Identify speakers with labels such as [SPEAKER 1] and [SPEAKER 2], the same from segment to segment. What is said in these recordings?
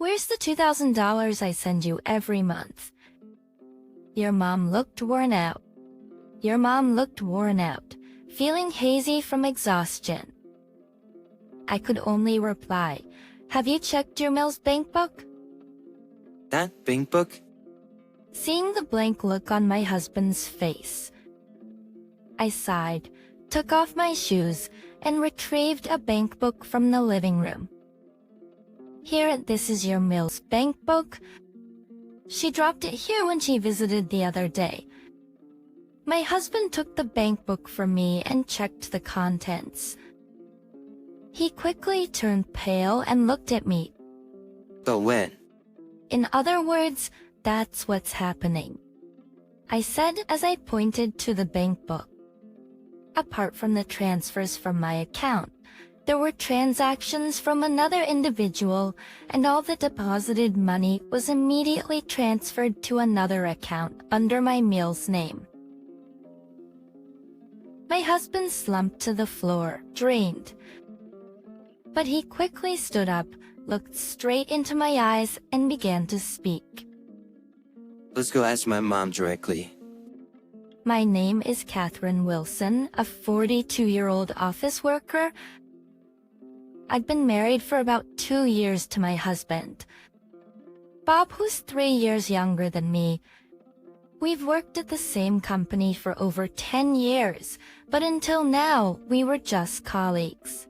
[SPEAKER 1] Where's the $2,000 I send you every month? Your mom looked worn out. Feeling hazy from exhaustion. I could only reply, have you checked your Mill's bank book?
[SPEAKER 2] That Bankbook?
[SPEAKER 1] Seeing the blank look on my husband's face, I sighed, took off my shoes, and retrieved a bank book from the living room. Here, this is your Mill's bank book. She dropped it here when she visited the other day. My husband took the bank book from me and checked the contents. He quickly turned pale and looked at me.
[SPEAKER 2] But when?
[SPEAKER 1] In other words, that's what's happening, I said as I pointed to the bank book. Apart from the transfers from my account, there were transactions from another individual, and all the deposited money was immediately transferred to another account under my Mill's name. My husband slumped to the floor, drained. But he quickly stood up, looked straight into my eyes, and began to speak.
[SPEAKER 2] Let's go ask my mom directly.
[SPEAKER 1] My name is Catherine Wilson, a 42-year-old office worker. I'd been married for about 2 years to my husband, Bob, who's 3 years younger than me. We've worked at the same company for over 10 years, but until now, we were just colleagues.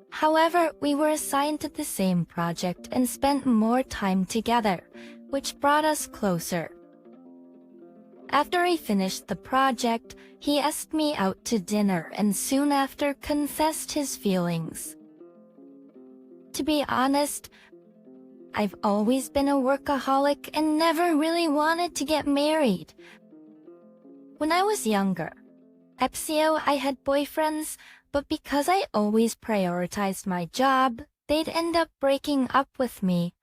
[SPEAKER 1] However, we were assigned to the same project and spent more time together, which brought us closer. After I finished the project, he asked me out to dinner and soon after confessed his feelings. To be honest, I've always been a workaholic and never really wanted to get married. When I was younger, I had boyfriends, but because I always prioritized my job, they'd end up breaking up with me.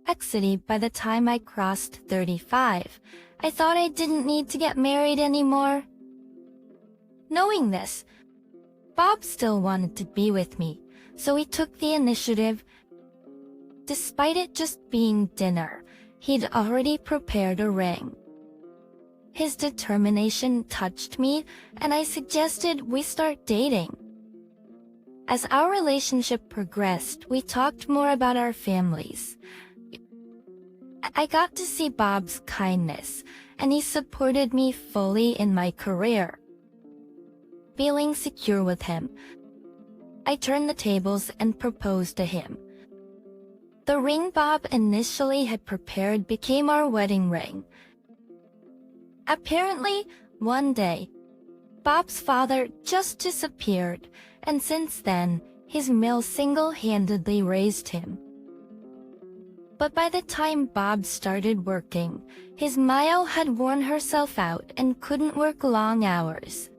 [SPEAKER 1] Actually, by the time I crossed 35, I thought I didn't need to get married anymore. Knowing this, Bob still wanted to be with me, so he took the initiative. Despite it just being dinner, he'd already prepared a ring. His determination touched me, and I suggested we start dating. As our relationship progressed, we talked more about our families. I got to see Bob's kindness, and he supported me fully in my career. Feeling secure with him, I turned the tables and proposed to him. The ring Bob initially had prepared became our wedding ring. Apparently, one day, Bob's father just disappeared, and since then, his mill single-handedly raised him. But by the time Bob started working, his Mile had worn herself out and couldn't work long hours.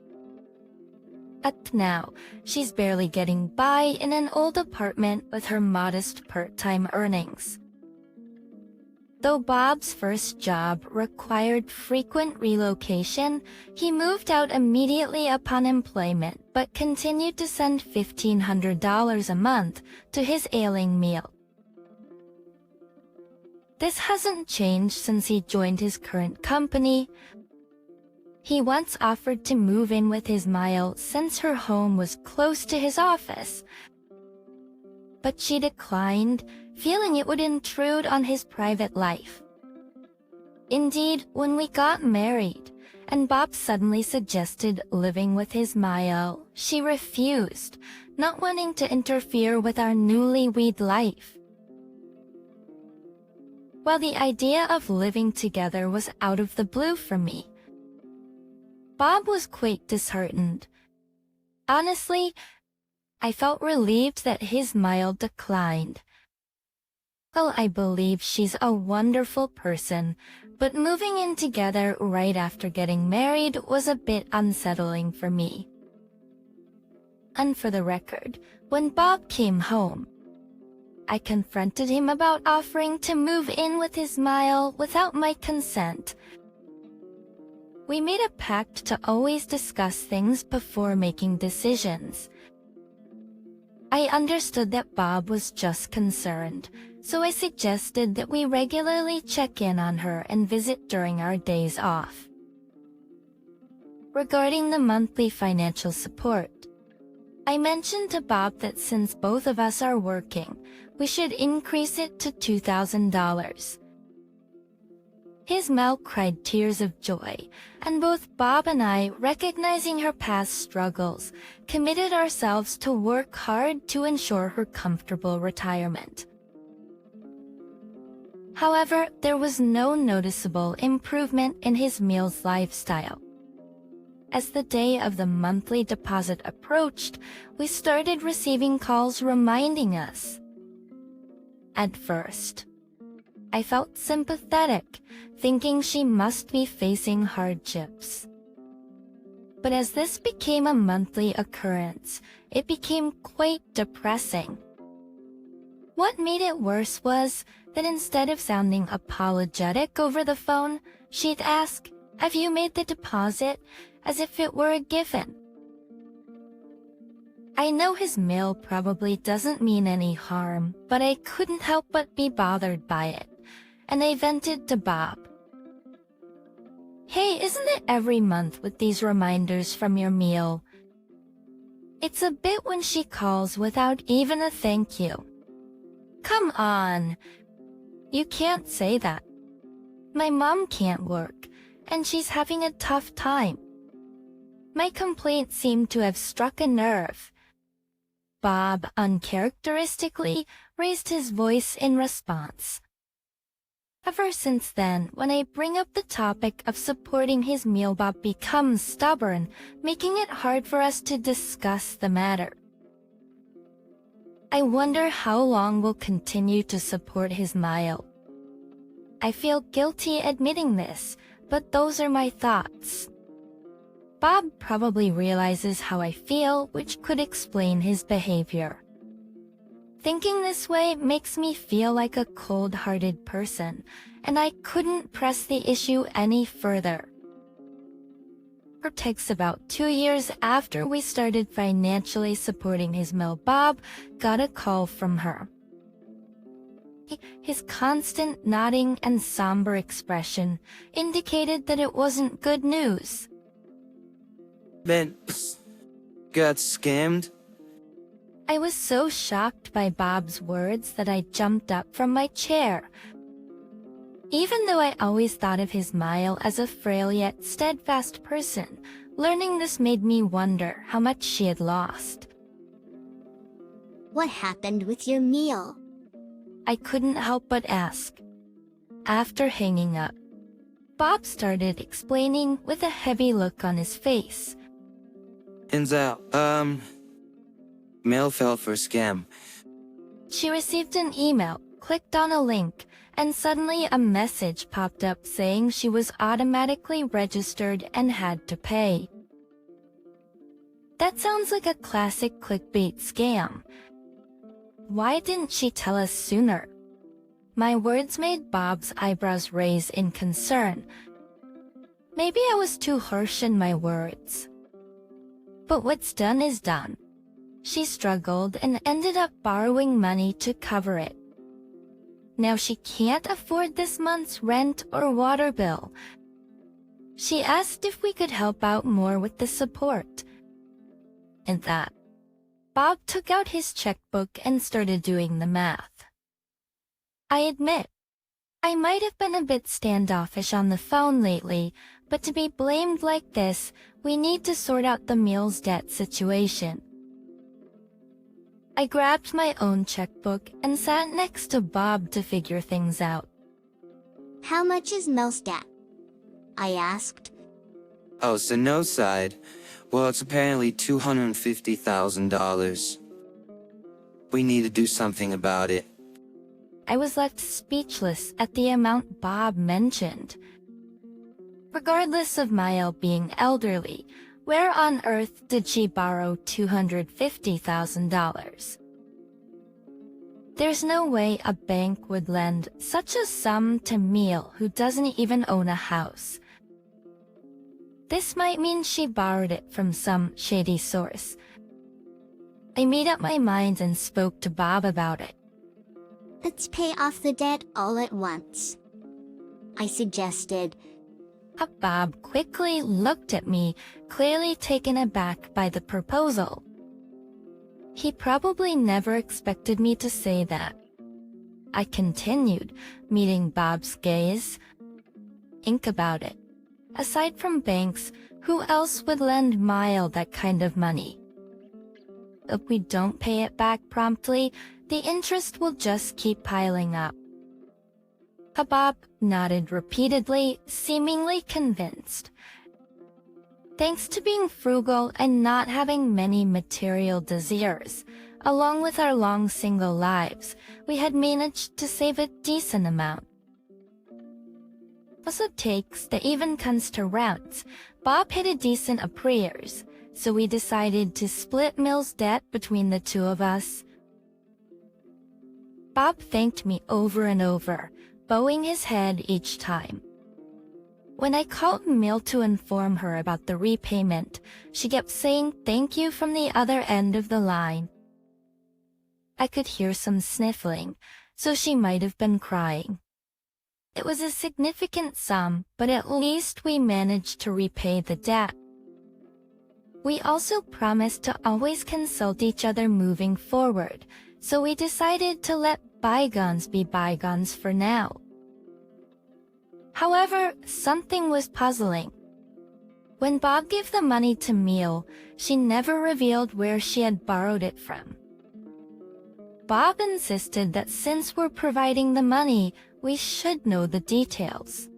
[SPEAKER 1] At now, she's barely getting by in an old apartment with her modest part-time earnings. Though Bob's first job required frequent relocation, he moved out immediately upon employment but continued to send $1,500 a month to his ailing meal. This hasn't changed since he joined his current company. He once offered to move in with his Mile since her home was close to his office, but she declined, feeling it would intrude on his private life. Indeed, when we got married, and Bob suddenly suggested living with his Mile, she refused, not wanting to interfere with our newlywed life. While the idea of living together was out of the blue for me, Bob was quite disheartened. Honestly, I felt relieved that his Mile declined. Well, I believe she's a wonderful person, but moving in together right after getting married was a bit unsettling for me. And for the record, when Bob came home, I confronted him about offering to move in with his Mile without my consent. We made a pact to always discuss things before making decisions. I understood that Bob was just concerned, so I suggested that we regularly check in on her and visit during our days off. Regarding the monthly financial support, I mentioned to Bob that since both of us are working, we should increase it to $2,000. His mouth cried tears of joy, and both Bob and I, recognizing her past struggles, committed ourselves to work hard to ensure her comfortable retirement. However, there was no noticeable improvement in his meals lifestyle. As the day of the monthly deposit approached, we started receiving calls reminding us. At first, I felt sympathetic, thinking she must be facing hardships. But as this became a monthly occurrence, it became quite depressing. What made it worse was that instead of sounding apologetic over the phone, she'd ask, "Have you made the deposit?" as if it were a given. I know his mail probably doesn't mean any harm, but I couldn't help but be bothered by it, and I vented to Bob. "Hey, isn't it every month with these reminders from your meal?" It's a bit when she calls without even a thank you. Come on. You can't say that. My mom can't work, and she's having a tough time. My complaint seemed to have struck a nerve. Bob uncharacteristically raised his voice in response. Ever since then, when I bring up the topic of supporting his meal, Bob becomes stubborn, making it hard for us to discuss the matter. I wonder how long we'll continue to support his meal. I feel guilty admitting this, but those are my thoughts. Bob probably realizes how I feel, which could explain his behavior. Thinking this way makes me feel like a cold-hearted person, and I couldn't press the issue any further. It takes about 2 years after we started financially supporting his meal, Bob got a call from her. His constant nodding and somber expression indicated that it wasn't good news.
[SPEAKER 2] Ben, got scammed?
[SPEAKER 1] I was so shocked by Bob's words that I jumped up from my chair. Even though I always thought of his Mile as a frail yet steadfast person, learning this made me wonder how much she had lost.
[SPEAKER 3] What happened with your meal?
[SPEAKER 1] I couldn't help but ask. After hanging up, Bob started explaining with a heavy look on his face.
[SPEAKER 2] Ends out, mail fell for scam.
[SPEAKER 1] She received an email, clicked on a link, and suddenly a message popped up saying she was automatically registered and had to pay. That sounds like a classic clickbait scam. Why didn't she tell us sooner? My words made Bob's eyebrows raise in concern. Maybe I was too harsh in my words. But what's done is done. She struggled and ended up borrowing money to cover it. Now she can't afford this month's rent or water bill. She asked if we could help out more with the support. And that, Bob took out his checkbook and started doing the math. I admit, I might have been a bit standoffish on the phone lately, but to be blamed like this, we need to sort out the meals debt situation. I grabbed my own checkbook and sat next to Bob to figure things out.
[SPEAKER 3] How much is Mel's debt? I asked.
[SPEAKER 2] Oh, so no side. Well, it's apparently $250,000. We need to do something about it.
[SPEAKER 1] I was left speechless at the amount Bob mentioned. Regardless of Mael being elderly, where on earth did she borrow $250,000? There's no way a bank would lend such a sum to Meal, who doesn't even own a house. This might mean she borrowed it from some shady source. I made up my mind and spoke to Bob about it.
[SPEAKER 3] Let's pay off the debt all at once, I suggested.
[SPEAKER 1] Bob quickly looked at me, clearly taken aback by the proposal. He probably never expected me to say that. I continued, meeting Bob's gaze. Think about it. Aside from banks, who else would lend Mile that kind of money? If we don't pay it back promptly, the interest will just keep piling up. Bob nodded repeatedly, seemingly convinced. Thanks to being frugal and not having many material desires, along with our long single lives, we had managed to save a decent amount. Plus it takes that even comes to rounds, Bob had a decent arrears, so we decided to split Mill's debt between the two of us. Bob thanked me over and over, bowing his head each time. When I called Mill to inform her about the repayment, she kept saying thank you from the other end of the line. I could hear some sniffling, so she might have been crying. It was a significant sum, but at least we managed to repay the debt. We also promised to always consult each other moving forward, so we decided to let bygones be bygones for now. However, something was puzzling. When Bob gave the money to Mill, she never revealed where she had borrowed it from. Bob insisted that since we're providing the money, we should know the details.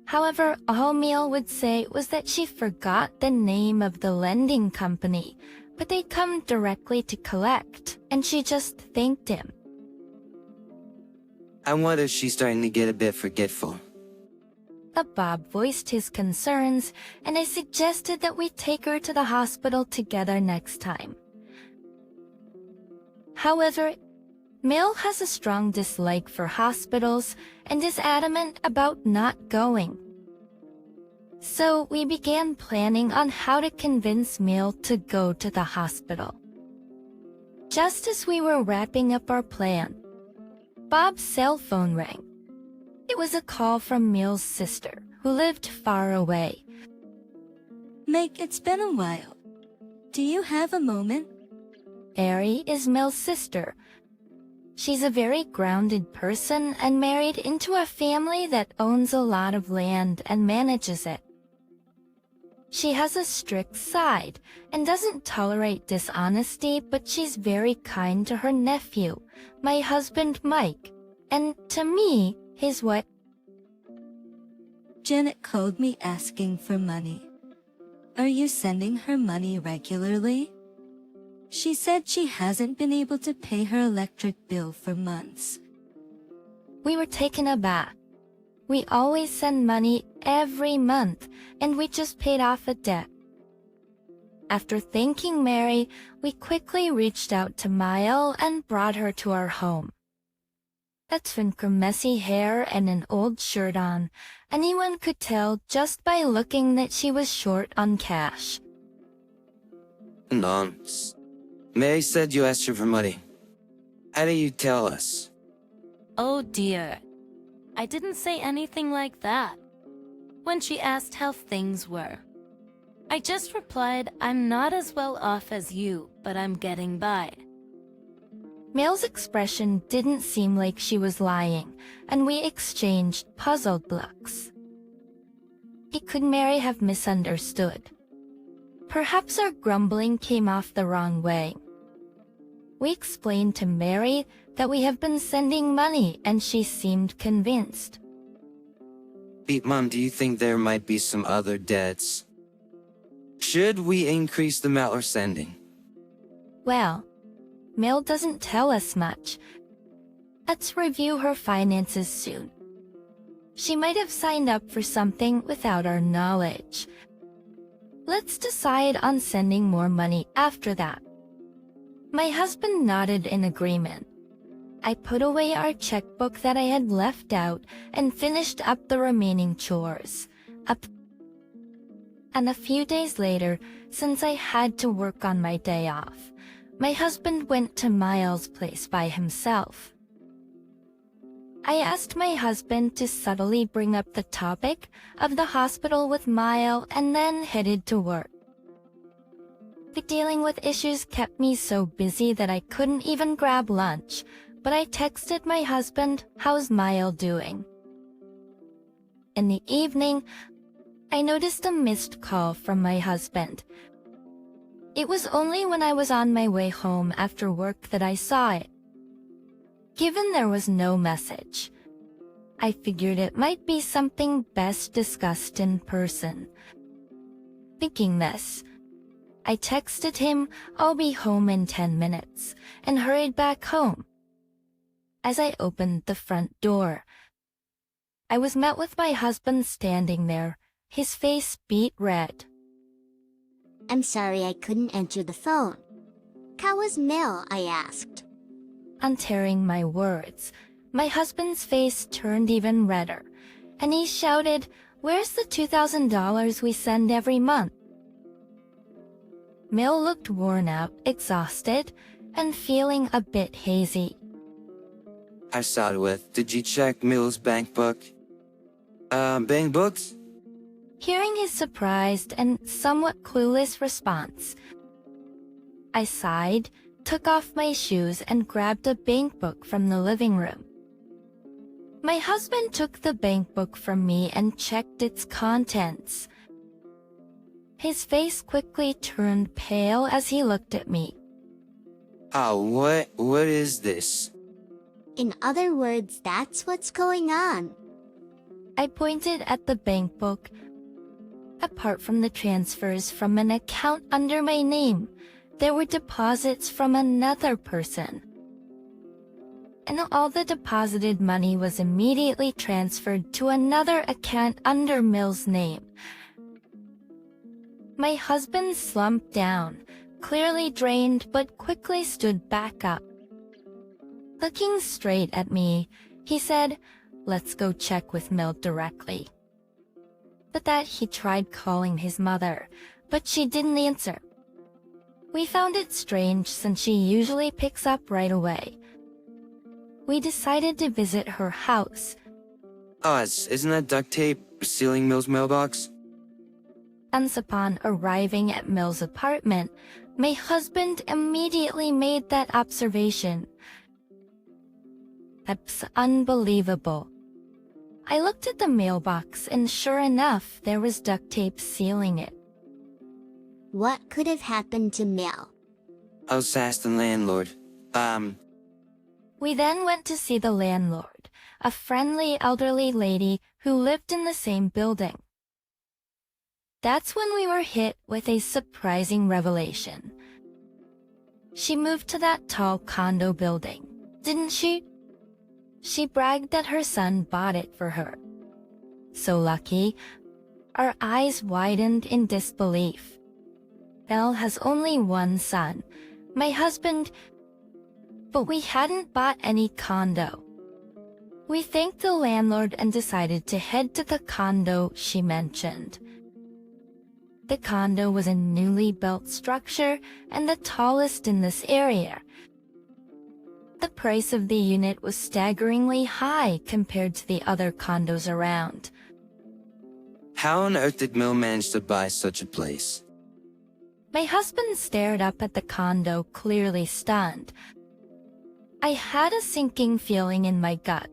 [SPEAKER 1] However, all Mill would say was that she forgot the name of the lending company, but they'd come directly to collect, and she just thanked him.
[SPEAKER 2] I wonder if she's starting to get a bit forgetful.
[SPEAKER 1] Bob voiced his concerns, and I suggested that we take her to the hospital together next time. However, Mill has a strong dislike for hospitals and is adamant about not going. So we began planning on how to convince Mill to go to the hospital. Just as we were wrapping up our plan, Bob's cell phone rang. It was a call from Mill's sister, who lived far away.
[SPEAKER 4] Meg, it's been a while. Do you have a moment?
[SPEAKER 1] Ari is Mill's sister. She's a very grounded person and married into a family that owns a lot of land and manages it. She has a strict side and doesn't tolerate dishonesty, but she's very kind to her nephew, my husband Mike, and to me, his wife.
[SPEAKER 4] Janet called me asking for money. Are you sending her money regularly? She said she hasn't been able to pay her electric bill for months.
[SPEAKER 1] We were taken aback. We always send money every month, and we just paid off a debt. After thanking Mary, we quickly reached out to Mile and brought her to our home. That's when her messy hair and an old shirt on, anyone could tell just by looking that she was short on cash.
[SPEAKER 2] Nonsense. Mary said you asked her for money. How do you tell us?
[SPEAKER 5] Oh dear. I didn't say anything like that. When she asked how things were, I just replied, I'm not as well off as you, but I'm getting by.
[SPEAKER 1] Mill's expression didn't seem like she was lying, and we exchanged puzzled looks. Could Mary have misunderstood? Perhaps our grumbling came off the wrong way. We explained to Mary that we have been sending money, and she seemed convinced.
[SPEAKER 2] Pete, Mom, do you think there might be some other debts? Should we increase the amount we're sending?
[SPEAKER 1] Well, Mill doesn't tell us much. Let's review her finances soon. She might have signed up for something without our knowledge. Let's decide on sending more money after that. My husband nodded in agreement. I put away our checkbook that I had left out and finished up the remaining chores. And a few days later, since I had to work on my day off, my husband went to Miles' place by himself. I asked my husband to subtly bring up the topic of the hospital with Miles and then headed to work. The dealing with issues kept me so busy that I couldn't even grab lunch, but I texted my husband, "How's Miles doing?" In the evening, I noticed a missed call from my husband. It was only when I was on my way home after work that I saw it. Given there was no message, I figured it might be something best discussed in person. Thinking this, I texted him, "I'll be home in 10 minutes," and hurried back home. As I opened the front door, I was met with my husband standing there, his face beet red.
[SPEAKER 3] I'm sorry I couldn't answer the phone. How was Mel? I asked.
[SPEAKER 1] Untearing my words, my husband's face turned even redder, and he shouted, "Where's the $2,000 we send every month?" Mel looked worn out, exhausted, and feeling a bit hazy.
[SPEAKER 2] I started with, "Did you check Mill's Bankbook?" Bankbooks?
[SPEAKER 1] Hearing his surprised and somewhat clueless response, I sighed, took off my shoes, and grabbed a Bankbook from the living room. My husband took the Bankbook from me and checked its contents. His face quickly turned pale as he looked at me.
[SPEAKER 2] Oh, what is this?
[SPEAKER 3] In other words, that's what's going on.
[SPEAKER 1] I pointed at the Bankbook. Apart from the transfers from an account under my name, there were deposits from another person. And all the deposited money was immediately transferred to another account under Mill's name. My husband slumped down, clearly drained, but quickly stood back up. Looking straight at me, he said, "Let's go check with Mill directly." With that, he tried calling his mother, but she didn't answer. We found it strange since she usually picks up right away. We decided to visit her house.
[SPEAKER 2] Isn't that duct tape sealing Mill's mailbox?
[SPEAKER 1] Once upon arriving at Mill's apartment, my husband immediately made that observation. That's unbelievable. I looked at the mailbox and sure enough, there was duct tape sealing it.
[SPEAKER 3] What could have happened to Mel?
[SPEAKER 2] I was asked the landlord.
[SPEAKER 1] We then went to see the landlord, a friendly elderly lady who lived in the same building. That's when we were hit with a surprising revelation. She moved to that tall condo building, didn't she? She bragged that her son bought it for her. So lucky, our eyes widened in disbelief. Mel has only one son, my husband, but we hadn't bought any condo. We thanked the landlord and decided to head to the condo she mentioned. The condo was a newly built structure and the tallest in this area. The price of the unit was staggeringly high compared to the other condos around.
[SPEAKER 2] How on earth did Mill manage to buy such a place?
[SPEAKER 1] My husband stared up at the condo, clearly stunned. I had a sinking feeling in my gut.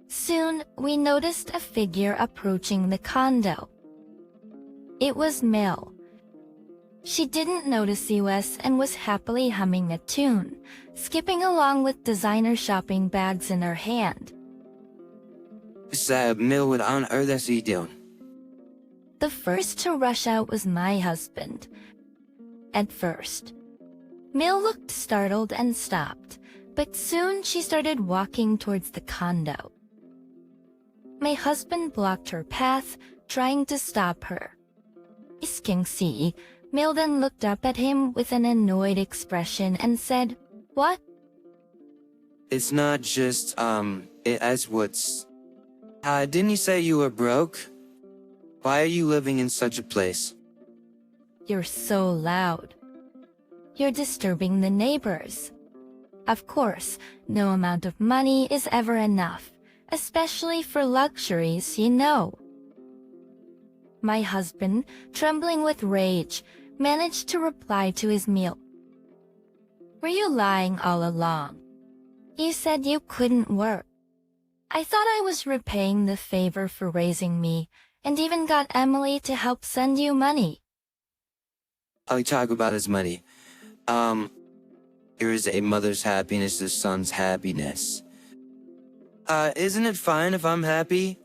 [SPEAKER 1] Soon, we noticed a figure approaching the condo. It was Mill. She didn't notice us and was happily humming a tune, skipping along with designer shopping bags in her hand.
[SPEAKER 2] Mill, what on earth is he doing?
[SPEAKER 1] The first to rush out was my husband. At first, Mill looked startled and stopped, but soon she started walking towards the condo. My husband blocked her path, trying to stop her. Isking see, Mill then looked up at him with an annoyed expression and said, "What?"
[SPEAKER 2] It's not just, as what's... didn't you say you were broke? Why are you living in such a place?
[SPEAKER 1] "You're so loud." You're disturbing the neighbors. Of course, no amount of money is ever enough, especially for luxuries, you know. My husband, trembling with rage, managed to reply to his meal. Were you lying all along? You said you couldn't work. I thought I was repaying the favor for raising me, and even got Emily to help send you money.
[SPEAKER 2] All you talk about is money. Here is a mother's happiness, a son's happiness. Isn't it fine if I'm happy?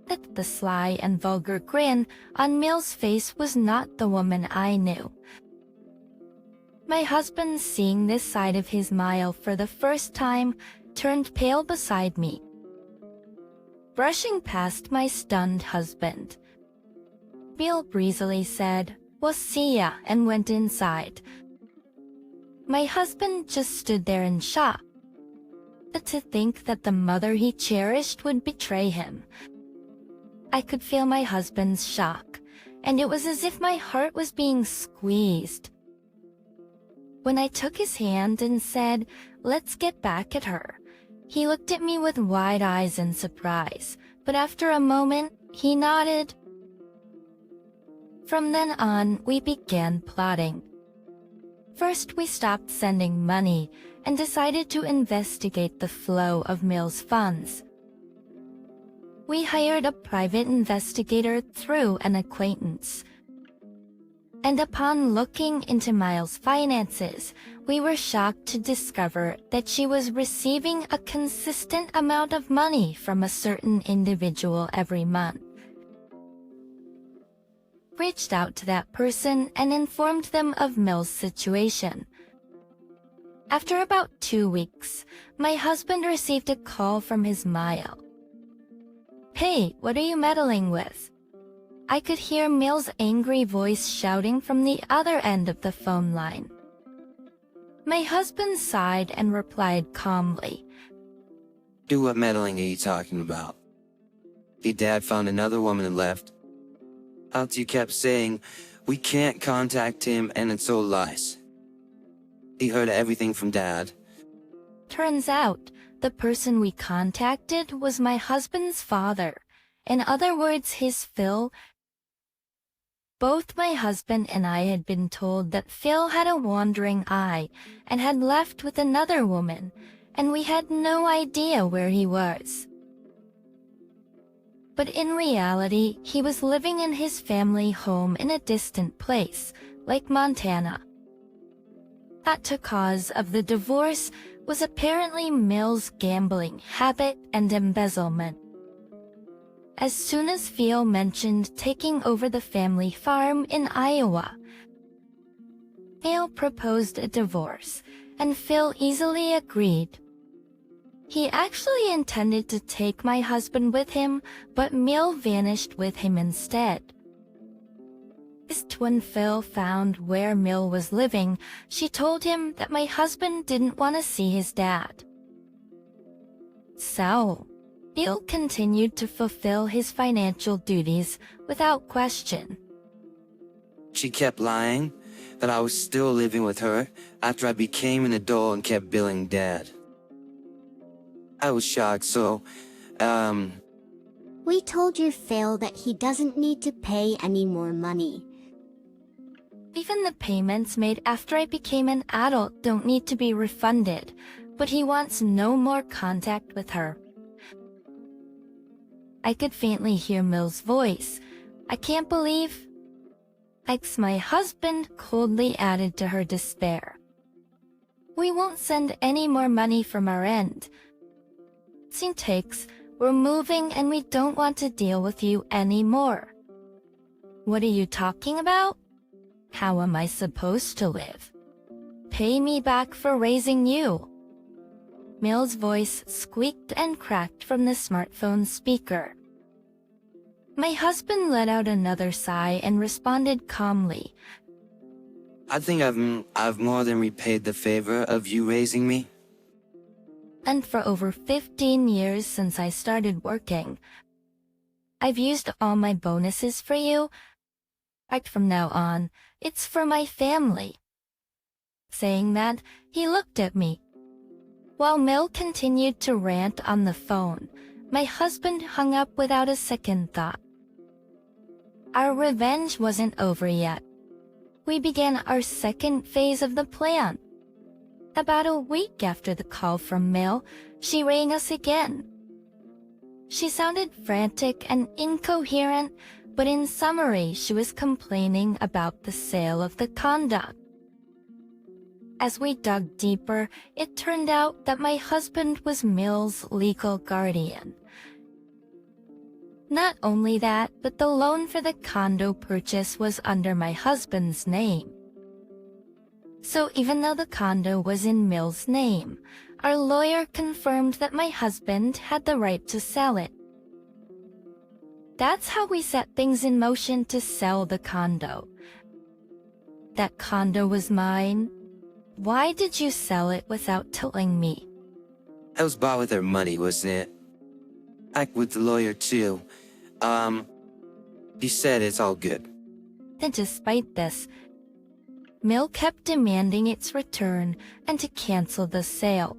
[SPEAKER 1] That the sly and vulgar grin on Mill's face was not the woman I knew. My husband, seeing this side of his smile for the first time, turned pale beside me. Brushing past my stunned husband, Bill breezily said, "Well, see ya," and went inside. My husband just stood there in shock. But to think that the mother he cherished would betray him. I could feel my husband's shock, and it was as if my heart was being squeezed. When I took his hand and said, "Let's get back at her," he looked at me with wide eyes in surprise, but after a moment, he nodded. From then on, we began plotting. First, we stopped sending money and decided to investigate the flow of Mill's funds. We hired a private investigator through an acquaintance. And upon looking into Miles' finances, we were shocked to discover that she was receiving a consistent amount of money from a certain individual every month. Reached out to that person and informed them of Mill's situation. After about 2 weeks, my husband received a call from his Mile. "Hey, what are you meddling with?" I could hear Mill's angry voice shouting from the other end of the phone line. My husband sighed and replied calmly,
[SPEAKER 2] Do what meddling are you talking about? Your dad found another woman and left. Out you kept saying, we can't contact him, and it's all lies. He heard everything from Dad.
[SPEAKER 1] Turns out, the person we contacted was my husband's father. In other words, his Phil. Both my husband and I had been told that Phil had a wandering eye and had left with another woman, and we had no idea where he was. But in reality, he was living in his family home in a distant place, like Montana. The cause of the divorce was apparently Mill's gambling habit and embezzlement. As soon as Phil mentioned taking over the family farm in Iowa, Phil proposed a divorce, and Phil easily agreed. He actually intended to take my husband with him, but Mill vanished with him instead. When Phil found where Mill was living, she told him that my husband didn't want to see his dad. So, Phil continued to fulfill his financial duties without question.
[SPEAKER 2] She kept lying that I was still living with her after I became an adult and kept billing Dad. I was shocked, so,
[SPEAKER 3] We told your Phil that he doesn't need to pay any more money.
[SPEAKER 1] Even the payments made after I became an adult don't need to be refunded, but he wants no more contact with her. I could faintly hear Mill's voice. I can't believe... My husband coldly added to her despair. We won't send any more money from our end. Takes, we're moving and we don't want to deal with you anymore. What are you talking about? How am I supposed to live? Pay me back for raising you. Mill's voice squeaked and cracked from the smartphone speaker. My husband let out another sigh and responded calmly.
[SPEAKER 2] I think I've more than repaid the favor of you raising me.
[SPEAKER 1] And for over 15 years since I started working, I've used all my bonuses for you. Right from now on, it's for my family. Saying that, he looked at me. While Mill continued to rant on the phone, my husband hung up without a second thought. Our revenge wasn't over yet. We began our second phase of the plan. About a week after the call from Mill, she rang us again. She sounded frantic and incoherent, but in summary, she was complaining about the sale of the condo. As we dug deeper, it turned out that my husband was Mill's legal guardian. Not only that, but the loan for the condo purchase was under my husband's name. So even though the condo was in Mill's name, our lawyer confirmed that my husband had the right to sell it. That's how we set things in motion to sell the condo. That condo was mine. Why did you sell it without telling me?
[SPEAKER 2] I was bought with her money, wasn't it? Act with the lawyer too. He said it's all good.
[SPEAKER 1] And despite this, Mill kept demanding its return and to cancel the sale.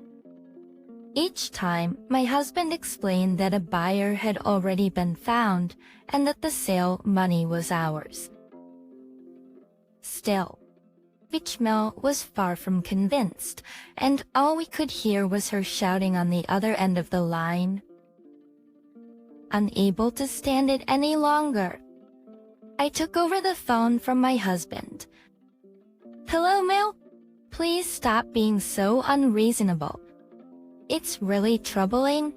[SPEAKER 1] Each time, my husband explained that a buyer had already been found and that the sale money was ours. Still, Mill was far from convinced, and all we could hear was her shouting on the other end of the line. Unable to stand it any longer, I took over the phone from my husband. "Hello, Mill? Please stop being so unreasonable. It's really troubling.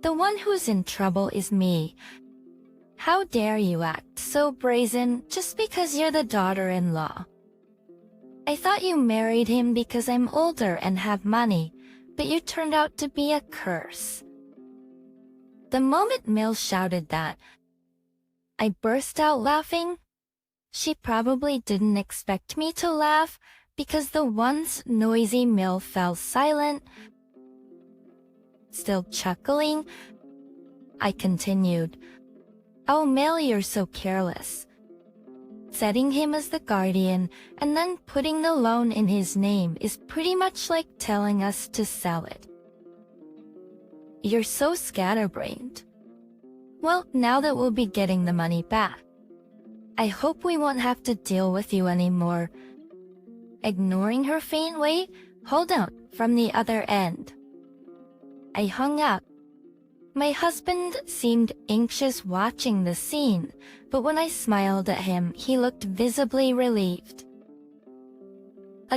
[SPEAKER 1] The one who's in trouble is me. How dare you act so brazen just because you're the daughter-in-law? I thought you married him because I'm older and have money, but you turned out to be a curse." The moment Mill shouted that, I burst out laughing. She probably didn't expect me to laugh because the once noisy Mill fell silent. Still chuckling, I continued, "Oh, Mill, you're so careless. Setting him as the guardian and then putting the loan in his name is pretty much like telling us to sell it. You're so scatterbrained. Well, now that we'll be getting the money back, I hope we won't have to deal with you anymore." Ignoring her faint way, "Hold on," from the other end. I hung up. My husband seemed anxious watching the scene, but when I smiled at him, he looked visibly relieved.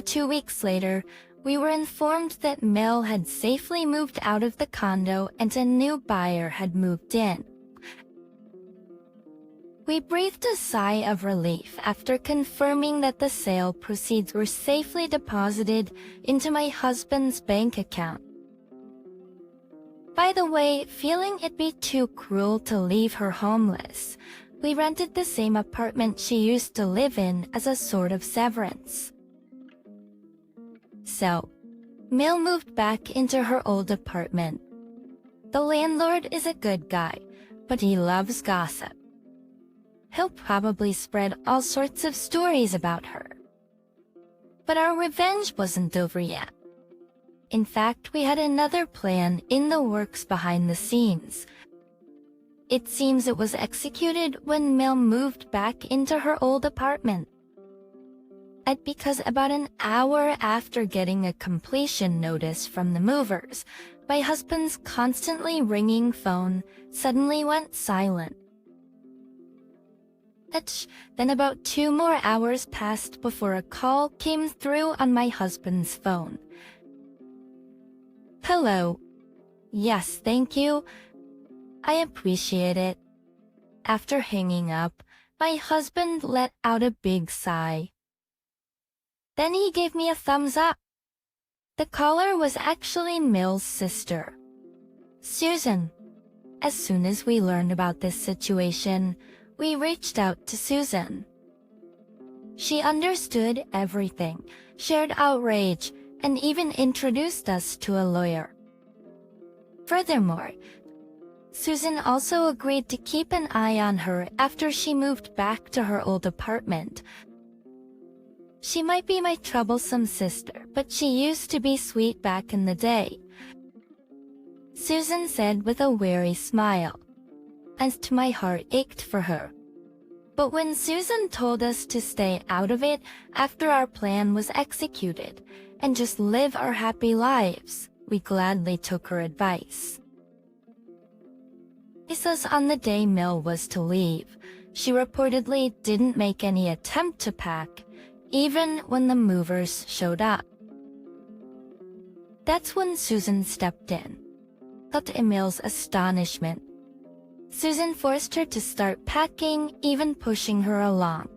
[SPEAKER 1] 2 weeks later, we were informed that Mill had safely moved out of the condo and a new buyer had moved in. We breathed a sigh of relief after confirming that the sale proceeds were safely deposited into my husband's bank account. By the way, feeling it'd be too cruel to leave her homeless, we rented the same apartment she used to live in as a sort of severance. So, Mill moved back into her old apartment. The landlord is a good guy, but he loves gossip. He'll probably spread all sorts of stories about her. But our revenge wasn't over yet. In fact, we had another plan in the works behind the scenes. It seems it was executed when Mill moved back into her old apartment. And because about an hour after getting a completion notice from the movers, my husband's constantly ringing phone suddenly went silent. Then about 2 more hours passed before a call came through on my husband's phone. "Hello. Yes, thank you. I appreciate it." After hanging up, my husband let out a big sigh. Then he gave me a thumbs up. The caller was actually Mill's sister, Susan. As soon as we learned about this situation, we reached out to Susan. She understood everything, shared outrage, and even introduced us to a lawyer. Furthermore, Susan also agreed to keep an eye on her after she moved back to her old apartment. She might be my troublesome sister, but she used to be sweet back in the day, Susan said with a weary smile, and my heart ached for her. But when Susan told us to stay out of it after our plan was executed and just live our happy lives, we gladly took her advice. This was on the day Mel was to leave. She reportedly didn't make any attempt to pack, even when the movers showed up. That's when Susan stepped in. To Emil's astonishment, Susan forced her to start packing, even pushing her along.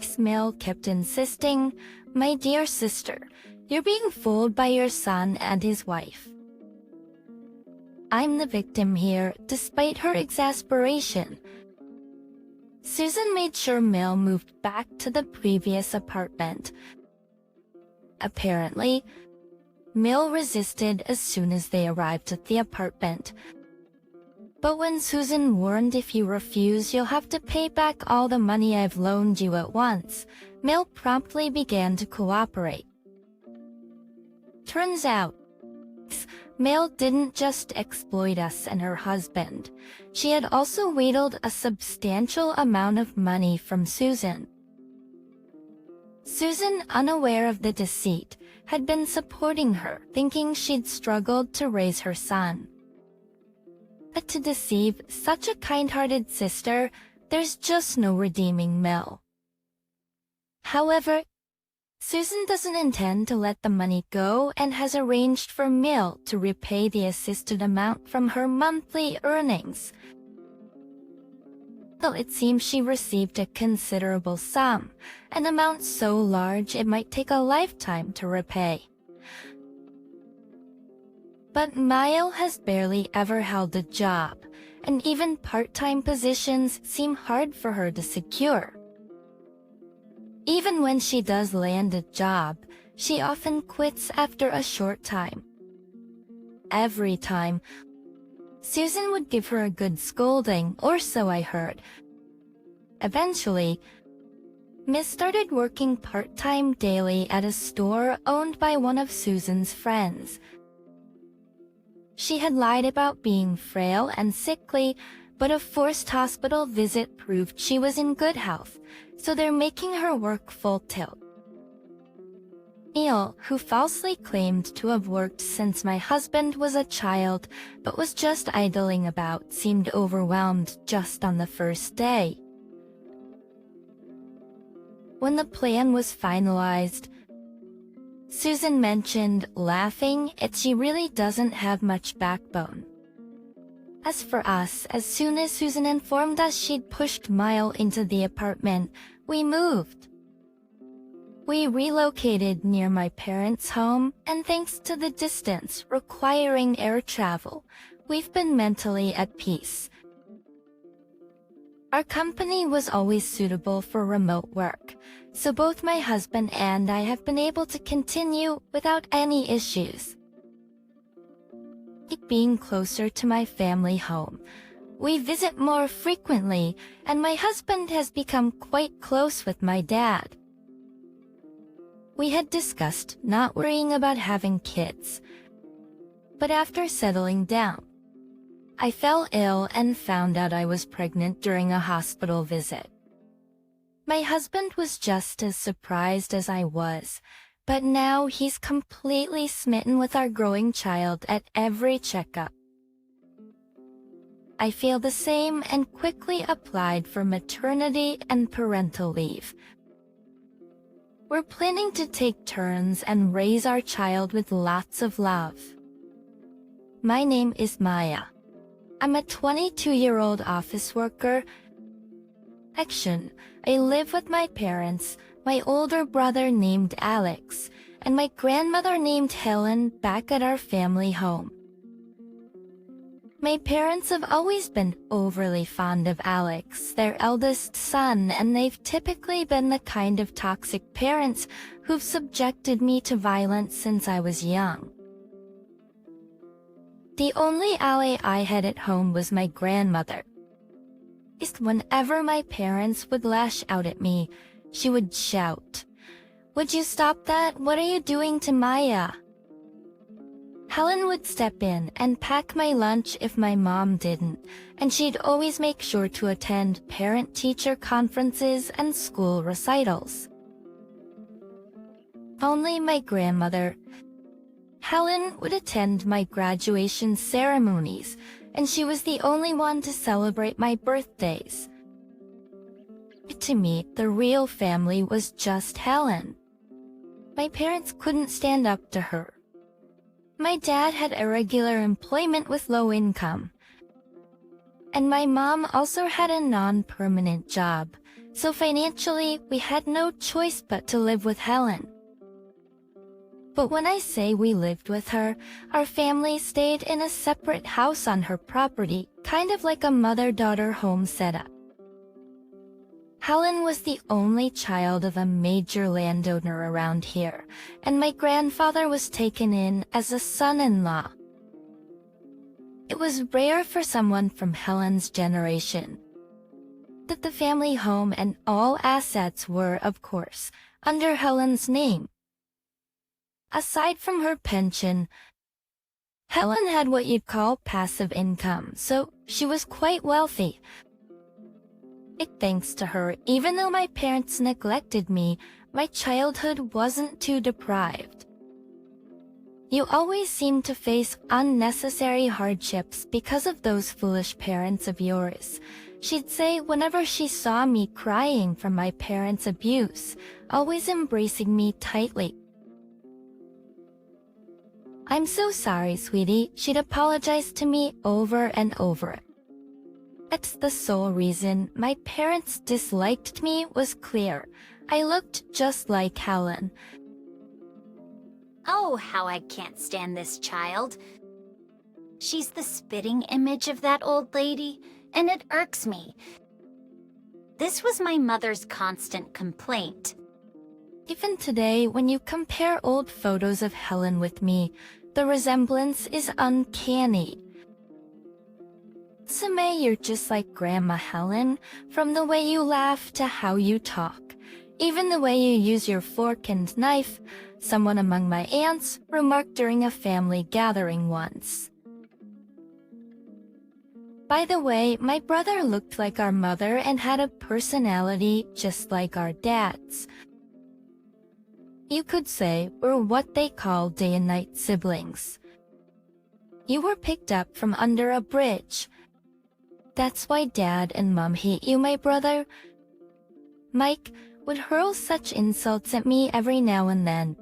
[SPEAKER 1] Emil kept insisting, "My dear sister, you're being fooled by your son and his wife." I'm the victim here, despite her exasperation. Susan made sure Mel moved back to the previous apartment. Apparently, Mel resisted as soon as they arrived at the apartment. But when Susan warned, "If you refuse, you'll have to pay back all the money I've loaned you at once," Mel promptly began to cooperate. Turns out, Mel didn't just exploit us and her husband. She had also wheedled a substantial amount of money from Susan. Susan, unaware of the deceit, had been supporting her, thinking she'd struggled to raise her son. But to deceive such a kind-hearted sister, there's just no redeeming Mel. However, Susan doesn't intend to let the money go and has arranged for Mel to repay the assisted amount from her monthly earnings. Though it seems she received a considerable sum, an amount so large it might take a lifetime to repay. But Mael has barely ever held a job, and even part-time positions seem hard for her to secure. Even when she does land a job, she often quits after a short time. Every time, Susan would give her a good scolding, or so I heard. Eventually, Miss started working part-time daily at a store owned by one of Susan's friends. She had lied about being frail and sickly, but a forced hospital visit proved she was in good health, so they're making her work full tilt. Neil, who falsely claimed to have worked since my husband was a child but was just idling about, seemed overwhelmed just on the first day. When the plan was finalized, Susan mentioned, laughing, she really doesn't have much backbone. As for us, as soon as Susan informed us she'd pushed Mael into the apartment, we moved. We relocated near my parents' home, and thanks to the distance requiring air travel, we've been mentally at peace. Our company was always suitable for remote work, so both my husband and I have been able to continue without any issues. Being closer to my family home, we visit more frequently, and my husband has become quite close with my dad. We had discussed not worrying about having kids, but after settling down, I fell ill and found out I was pregnant during a hospital visit. My husband was just as surprised as I was, but now he's completely smitten with our growing child at every checkup. I feel the same and quickly applied for maternity and parental leave. We're planning to take turns and raise our child with lots of love. My name is Maya. I'm a 22-year-old office worker. I live with my parents, my older brother named Alex, and my grandmother named Helen back at our family home. My parents have always been overly fond of Alex, their eldest son, and they've typically been the kind of toxic parents who've subjected me to violence since I was young. The only ally I had at home was my grandmother. Whenever my parents would lash out at me, she would shout, Would you stop that? What are you doing to Maya? Helen would step in and pack my lunch if my mom didn't, and she'd always make sure to attend parent-teacher conferences and school recitals. Only my grandmother, Helen, would attend my graduation ceremonies, and she was the only one to celebrate my birthdays. To me, the real family was just Helen. My parents couldn't stand up to her. My dad had irregular employment with low income, and my mom also had a non-permanent job, so financially we had no choice but to live with Helen. But when I say we lived with her, our family stayed in a separate house on her property, kind of like a mother-daughter home setup. Helen was the only child of a major landowner around here, and my grandfather was taken in as a son-in-law. It was rare for someone from Helen's generation. That the family home and all assets were, of course, under Helen's name. Aside from her pension, Helen had what you'd call passive income, so she was quite wealthy. Thanks to her, even though my parents neglected me, my childhood wasn't too deprived. You always seem to face unnecessary hardships because of those foolish parents of yours, she'd say whenever she saw me crying from my parents' abuse, always embracing me tightly. I'm so sorry, sweetie, she'd apologize to me over and over. That's the sole reason my parents disliked me was clear. I looked just like Helen.
[SPEAKER 6] Oh, how I can't stand this child. She's the spitting image of that old lady, and it irks me. This was my mother's constant complaint.
[SPEAKER 1] Even today, when you compare old photos of Helen with me, the resemblance is uncanny. Sume, you're just like Grandma Helen, from the way you laugh to how you talk. Even the way you use your fork and knife, someone among my aunts remarked during a family gathering once. By the way, my brother looked like our mother and had a personality just like our dad's. You could say we're what they call day and night siblings. You were picked up from under a bridge. That's why Dad and Mom hate you, my brother. Mike would hurl such insults at me every now and then.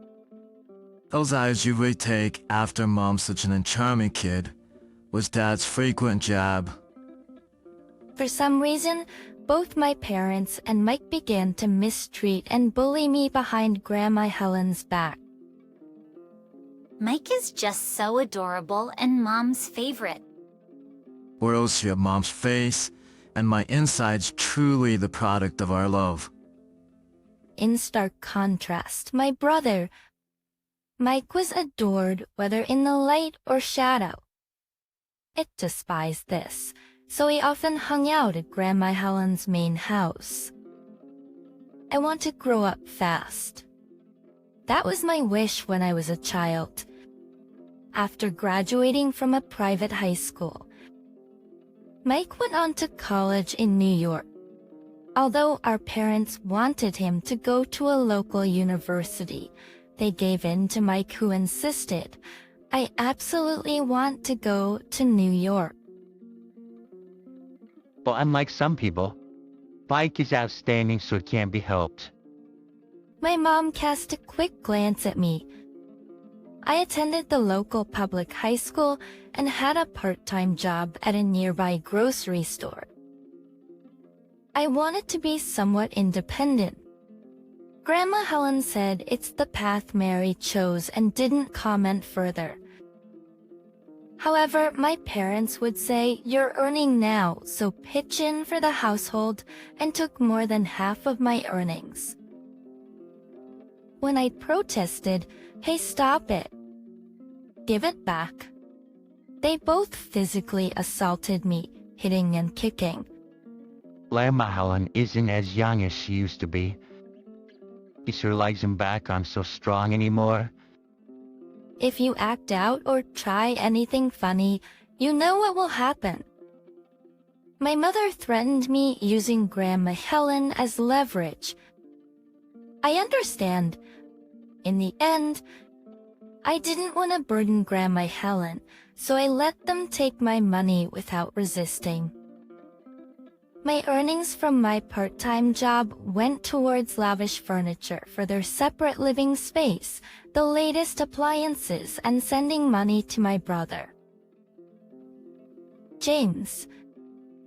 [SPEAKER 7] Those eyes you would take after Mom's such an charming kid was Dad's frequent jab.
[SPEAKER 1] For some reason, both my parents and Mike began to mistreat and bully me behind Grandma Helen's back.
[SPEAKER 6] Mike is just so adorable and Mom's favorite.
[SPEAKER 7] Whereas you have Mom's face, and my inside's truly the product of our love.
[SPEAKER 1] In stark contrast, my brother, Mike, was adored whether in the light or shadow. It despised this, so he often hung out at Grandma Helen's main house. I want to grow up fast. That was my wish when I was a child. After graduating from a private high school, Mike went on to college in New York. Although our parents wanted him to go to a local university, they gave in to Mike, who insisted, I absolutely want to go to New York.
[SPEAKER 8] But unlike some people, Mike is outstanding, so it can't be helped.
[SPEAKER 1] My mom cast a quick glance at me. I attended the local public high school and had a part-time job at a nearby grocery store. I wanted to be somewhat independent. Grandma Helen said it's the path Mary chose and didn't comment further. However, my parents would say, you're earning now, so pitch in for the household, and took more than half of my earnings. When I protested, hey, stop it. Give it back. They both physically assaulted me, hitting and kicking.
[SPEAKER 8] Grandma Helen isn't as young as she used to be. Is your legs and back aren't so strong anymore?
[SPEAKER 1] If you act out or try anything funny, you know what will happen. My mother threatened me using Grandma Helen as leverage. I understand. In the end, I didn't want to burden Grandma Helen, so I let them take my money without resisting. My earnings from my part-time job went towards lavish furniture for their separate living space, the latest appliances, and sending money to my brother, James.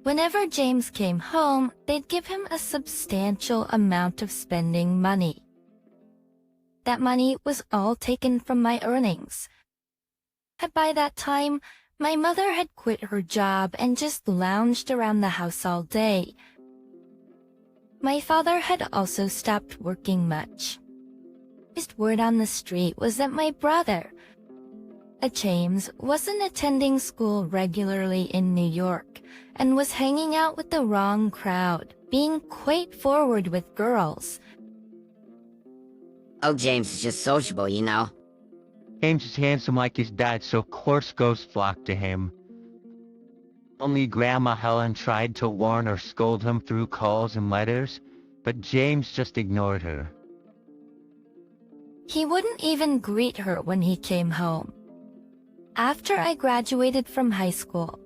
[SPEAKER 1] Whenever James came home, they'd give him a substantial amount of spending money. That money was all taken from my earnings. And by that time, my mother had quit her job and just lounged around the house all day. My father had also stopped working much. Just word on the street was that my brother, James, wasn't attending school regularly in New York and was hanging out with the wrong crowd, being quite forward with girls.
[SPEAKER 9] Oh, James is just sociable, you know.
[SPEAKER 8] James is handsome like his dad, so of course ghosts flock to him. Only Grandma Helen tried to warn or scold him through calls and letters, but James just ignored her.
[SPEAKER 1] He wouldn't even greet her when he came home. After I graduated from high school,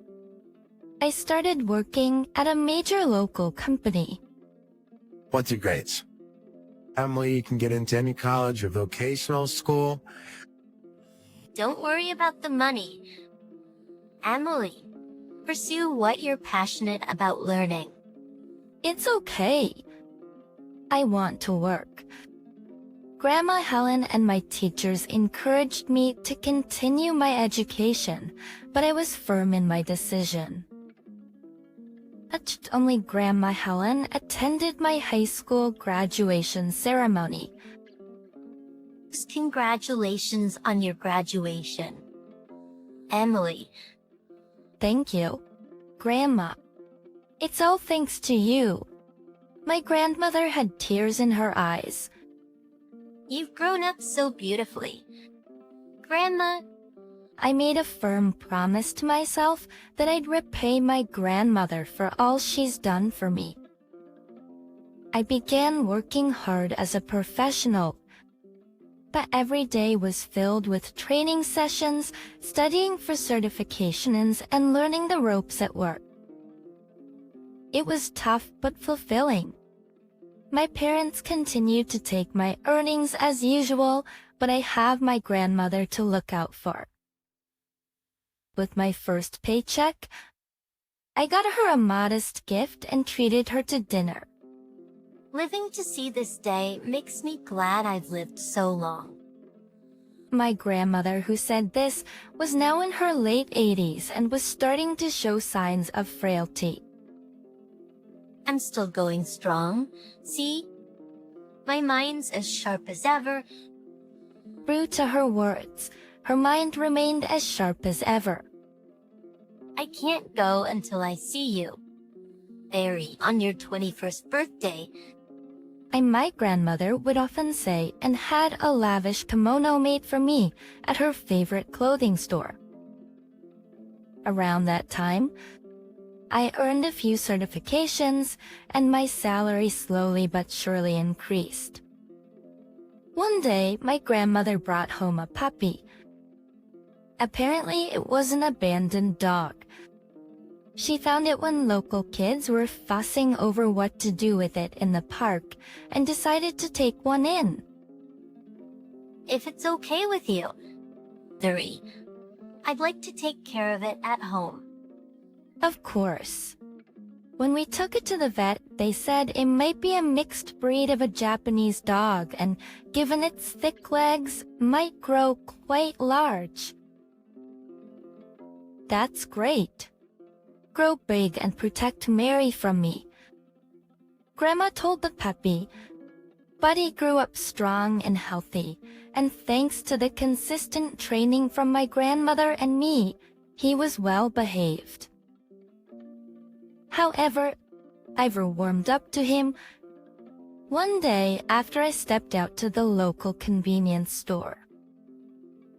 [SPEAKER 1] I started working at a major local company.
[SPEAKER 10] What's your grades? Emily, you can get into any college or vocational school.
[SPEAKER 6] Don't worry about the money. Emily, pursue what you're passionate about learning.
[SPEAKER 1] It's okay. I want to work. Grandma Helen and my teachers encouraged me to continue my education, but I was firm in my decision. Only Grandma Helen attended my high school graduation ceremony.
[SPEAKER 6] Congratulations on your graduation, Emily.
[SPEAKER 1] Thank you, Grandma. It's all thanks to you. My grandmother had tears in her eyes.
[SPEAKER 6] You've grown up so beautifully. Grandma,
[SPEAKER 1] I made a firm promise to myself that I'd repay my grandmother for all she's done for me. I began working hard as a professional, but every day was filled with training sessions, studying for certifications, and learning the ropes at work. It was tough but fulfilling. My parents continued to take my earnings as usual, but I have my grandmother to look out for. With my first paycheck, I got her a modest gift and treated her to dinner.
[SPEAKER 6] living to see this day makes me glad I've lived so long.
[SPEAKER 1] My grandmother, who said this, was now in her late 80s and was starting to show signs of frailty.
[SPEAKER 6] I'm still going strong. See? My mind's as sharp as ever.
[SPEAKER 1] True to her words, her mind remained as sharp as ever.
[SPEAKER 6] I can't go until I see you. Barry, on your 21st birthday.
[SPEAKER 1] My grandmother would often say, and had a lavish kimono made for me at her favorite clothing store. Around that time, I earned a few certifications, and my salary slowly but surely increased. One day, my grandmother brought home a puppy. Apparently, it was an abandoned dog. She found it when local kids were fussing over what to do with it in the park and decided to take one in.
[SPEAKER 6] If it's okay with you, Barry, I'd like to take care of it at home.
[SPEAKER 1] Of course. When we took it to the vet, they said it might be a mixed breed of a Japanese dog and, given its thick legs, might grow quite large. That's great. Grow big and protect Mary from me. Grandma told the puppy. Buddy grew up strong and healthy, and thanks to the consistent training from my grandmother and me, he was well behaved. However, I've warmed up to him. One day, after I stepped out to the local convenience store,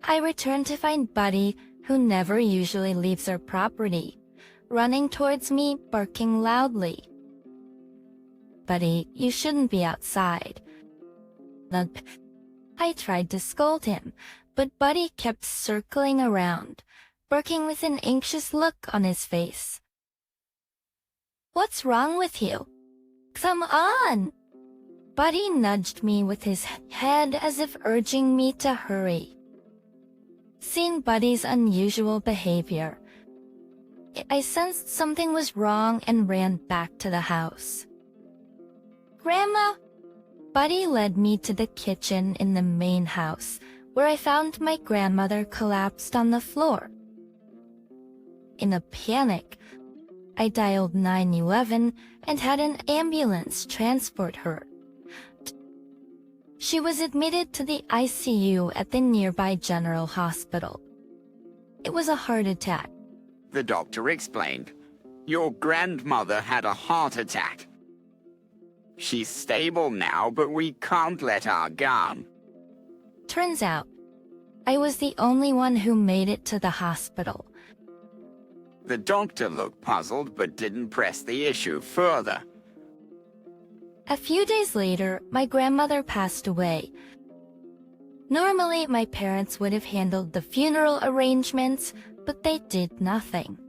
[SPEAKER 1] I returned to find Buddy, who never usually leaves our property, running towards me, barking loudly. "Buddy, you shouldn't be outside." I tried to scold him, but Buddy kept circling around, barking with an anxious look on his face. "What's wrong with you? Come on!" Buddy nudged me with his head as if urging me to hurry. Seeing Buddy's unusual behavior, I sensed something was wrong and ran back to the house. "Grandma!" Buddy led me to the kitchen in the main house, where I found my grandmother collapsed on the floor. In a panic, I dialed 911 and had an ambulance transport her. She was admitted to the ICU at the nearby general hospital. It was a heart attack.
[SPEAKER 11] The doctor explained. Your grandmother had a heart attack. She's stable now, but we can't let her go.
[SPEAKER 1] Turns out, I was the only one who made it to the hospital.
[SPEAKER 11] The doctor looked puzzled, but didn't press the issue further.
[SPEAKER 1] A few days later, my grandmother passed away. Normally, my parents would have handled the funeral arrangements, but they did nothing.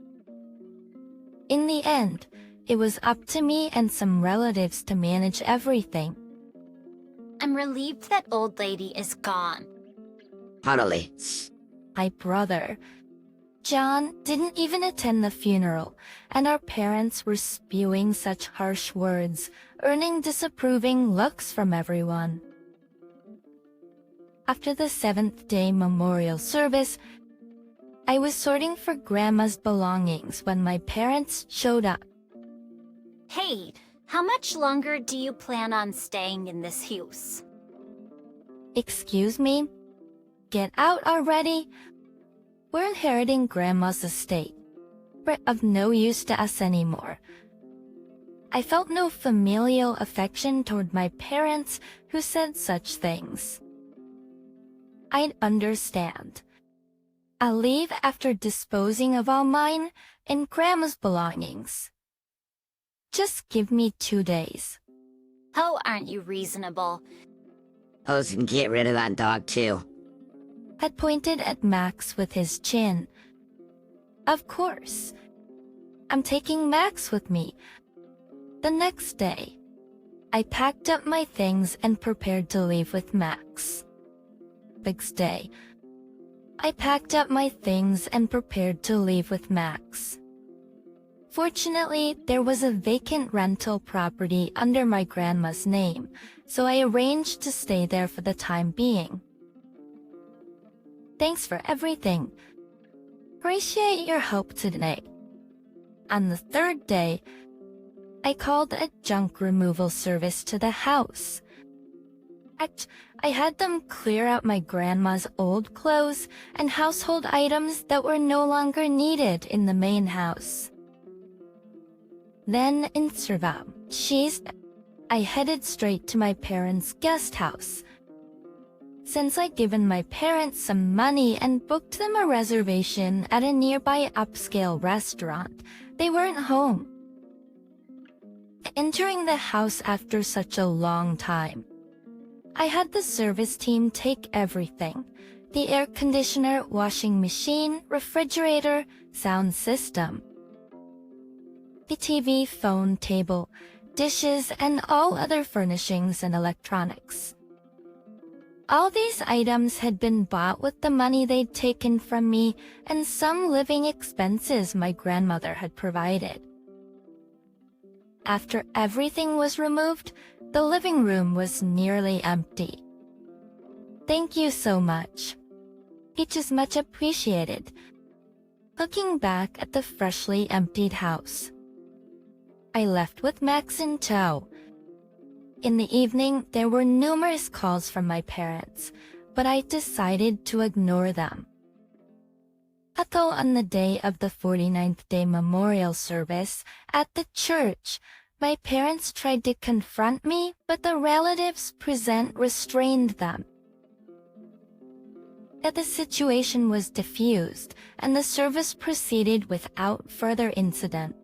[SPEAKER 1] In the end, it was up to me and some relatives to manage everything.
[SPEAKER 6] I'm relieved that old lady is gone.
[SPEAKER 9] Totally.
[SPEAKER 1] My brother, John, didn't even attend the funeral, and our parents were spewing such harsh words, earning disapproving looks from everyone. After the seventh-day memorial service, I was sorting for Grandma's belongings when my parents showed up.
[SPEAKER 6] Hey, how much longer do you plan on staying in this house?
[SPEAKER 1] "Excuse me? Get out already? We're inheriting Grandma's estate. We're of no use to us anymore." I felt no familial affection toward my parents who said such things. I'd understand. I'll leave after disposing of all mine and Grandma's belongings. Just give me 2 days.
[SPEAKER 6] Oh, aren't you reasonable?
[SPEAKER 9] Hose can get rid of that dog too.
[SPEAKER 1] Had pointed at Max with his chin. Of course. I'm taking Max with me. The next day, I packed up my things and prepared to leave with Max. Next day, I packed up my things and prepared to leave with Max. Fortunately, there was a vacant rental property under my grandma's name, so I arranged to stay there for the time being. Thanks for everything. Appreciate your help today. On the third day, I called a junk removal service to the house. I had them clear out my grandma's old clothes and household items that were no longer needed in the main house. Then in Servam, I headed straight to my parents' guest house. Since I'd given my parents some money and booked them a reservation at a nearby upscale restaurant, they weren't home. Entering the house after such a long time, I had the service team take everything: the air conditioner, washing machine, refrigerator, sound system, the TV, phone, table, dishes, and all other furnishings and electronics. All these items had been bought with the money they'd taken from me and some living expenses my grandmother had provided. After everything was removed, the living room was nearly empty. Thank you so much. Each is much appreciated. Looking back at the freshly emptied house, I left with Max in tow. In the evening, there were numerous calls from my parents, but I decided to ignore them. Although on the day of the 49th day memorial service at the church, My parents tried to confront me, but the relatives present restrained them. That the situation was diffused, and the service proceeded without further incident.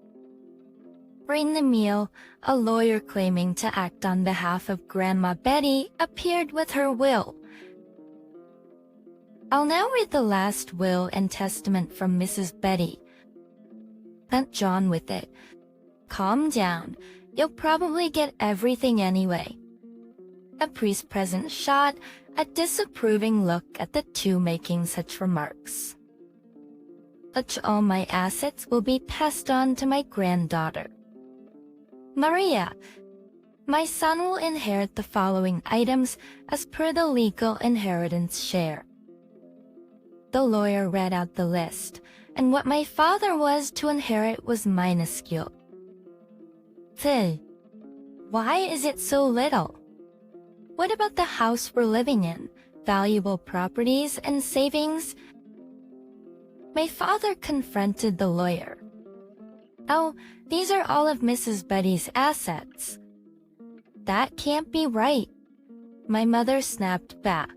[SPEAKER 1] During the meal, a lawyer claiming to act on behalf of Grandma Betty appeared with her will. I'll now read the last will and testament from Mrs. Betty. Sent John with it. Calm down, you'll probably get everything anyway. A priest present shot a disapproving look at the two making such remarks. All my assets will be passed on to my granddaughter, Maria. My son will inherit the following items as per the legal inheritance share. The lawyer read out the list, and what my father was to inherit was minuscule. Why is it so little? What about the house we're living in, valuable properties and savings? My father confronted the lawyer. Oh, these are all of Mrs. Betty's assets. That can't be right. My mother snapped back.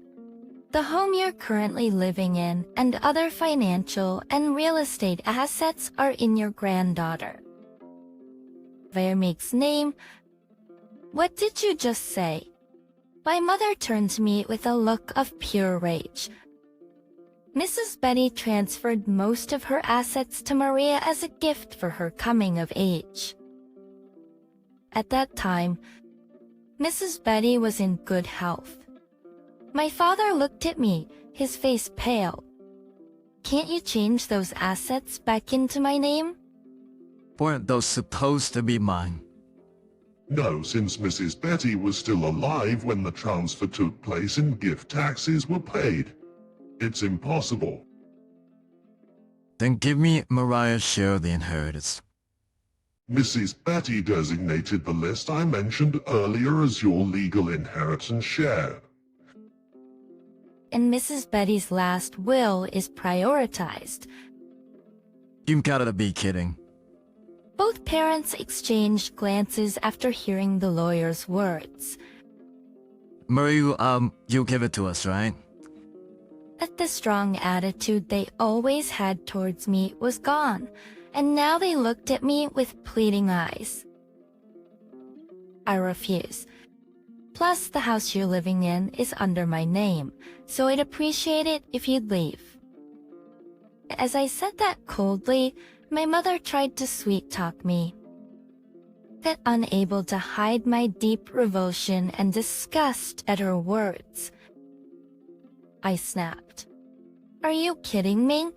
[SPEAKER 1] The home you're currently living in and other financial and real estate assets are in your granddaughter, Vermeek's name. What did you just say? My mother turned to me with a look of pure rage. Mrs. Betty transferred most of her assets to Maria as a gift for her coming of age. At that time, Mrs. Betty was in good health. My father looked at me, his face pale. Can't you change those assets back into my name?
[SPEAKER 7] Weren't those supposed to be mine?
[SPEAKER 12] No, since Mrs. Betty was still alive when the transfer took place and gift taxes were paid. It's impossible.
[SPEAKER 7] Then give me Mariah's share of the inheritance.
[SPEAKER 12] Mrs. Betty designated the list I mentioned earlier as your legal inheritance share.
[SPEAKER 1] And Mrs. Betty's last will is prioritized.
[SPEAKER 7] You gotta be kidding.
[SPEAKER 1] Both parents exchanged glances after hearing the lawyer's words.
[SPEAKER 7] Maria, you give it to us, right?
[SPEAKER 1] That the strong attitude they always had towards me was gone, and now they looked at me with pleading eyes. I refuse. Plus, the house you're living in is under my name, so I'd appreciate it if you'd leave. As I said that coldly, my mother tried to sweet-talk me. That unable to hide my deep revulsion and disgust at her words, I snapped. Are you kidding me?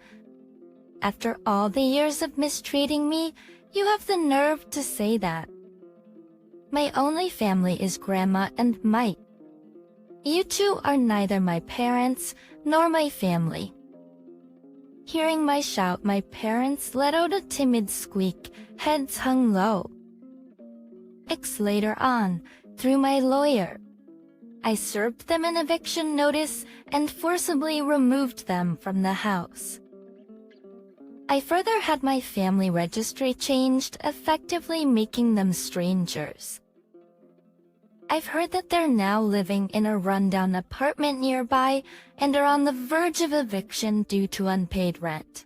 [SPEAKER 1] After all the years of mistreating me, you have the nerve to say that. My only family is Grandma and Mike. You two are neither my parents nor my family. Hearing my shout, my parents let out a timid squeak, heads hung low. Later on, through my lawyer, I served them an eviction notice and forcibly removed them from the house. I further had my family registry changed, effectively making them strangers. I've heard that they're now living in a rundown apartment nearby and are on the verge of eviction due to unpaid rent.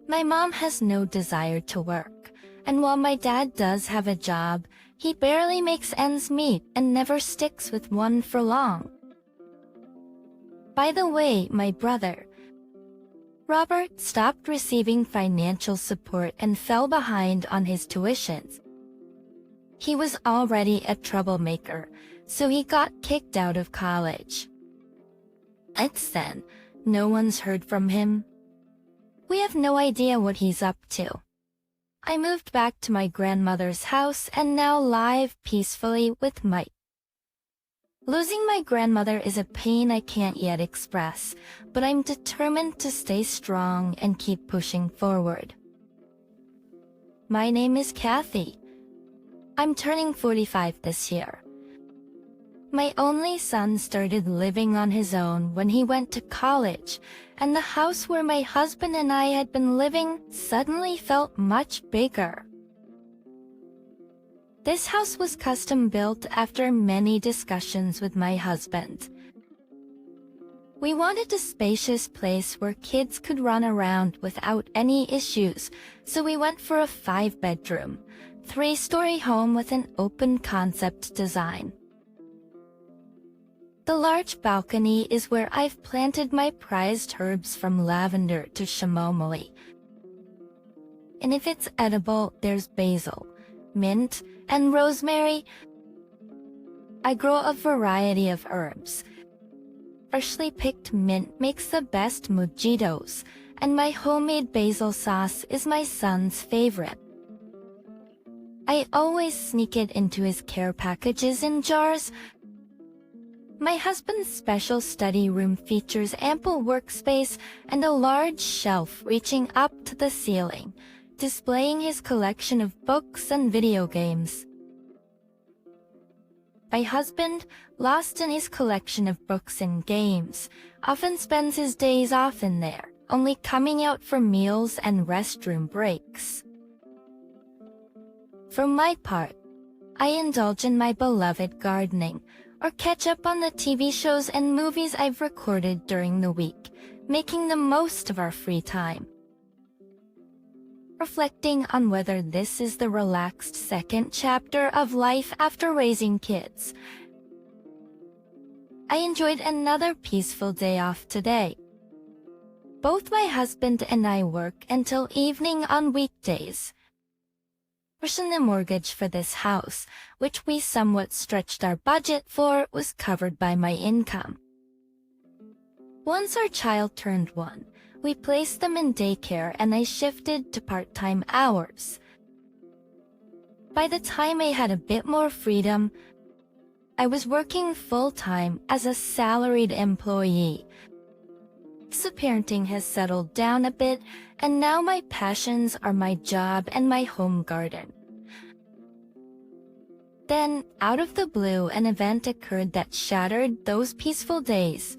[SPEAKER 1] My mom has no desire to work, and while my dad does have a job, he barely makes ends meet and never sticks with one for long. By the way, my brother, Robert, stopped receiving financial support and fell behind on his tuitions. He was already a troublemaker, so he got kicked out of college. Since then, no one's heard from him. We have no idea what he's up to. I moved back to my grandmother's house and now live peacefully with Mike. Losing my grandmother is a pain I can't yet express, but I'm determined to stay strong and keep pushing forward. My name is Kathy. I'm turning 45 this year. My only son started living on his own when he went to college, and the house where my husband and I had been living suddenly felt much bigger. This house was custom built after many discussions with my husband. We wanted a spacious place where kids could run around without any issues, so we went for a 5-bedroom, 3-story home with an open concept design. The large balcony is where I've planted my prized herbs from lavender to chamomile. And if it's edible, there's basil, mint, and rosemary. I grow a variety of herbs. Freshly picked mint makes the best mojitos, and my homemade basil sauce is my son's favorite. I always sneak it into his care packages in jars. My husband's special study room features ample workspace and a large shelf reaching up to the ceiling, displaying his collection of books and video games. My husband, lost in his collection of books and games, often spends his days off in there, only coming out for meals and restroom breaks. For my part, I indulge in my beloved gardening, or catch up on the TV shows and movies I've recorded during the week, making the most of our free time. Reflecting on whether this is the relaxed second chapter of life after raising kids, I enjoyed another peaceful day off today. Both my husband and I work until evening on weekdays. The mortgage for this house, which we somewhat stretched our budget for, was covered by my income. Once our child turned 1, we placed them in daycare and I shifted to part-time hours. By the time I had a bit more freedom, I was working full-time as a salaried employee. So parenting has settled down a bit, and now my passions are my job and my home garden. Then, out of the blue, an event occurred that shattered those peaceful days.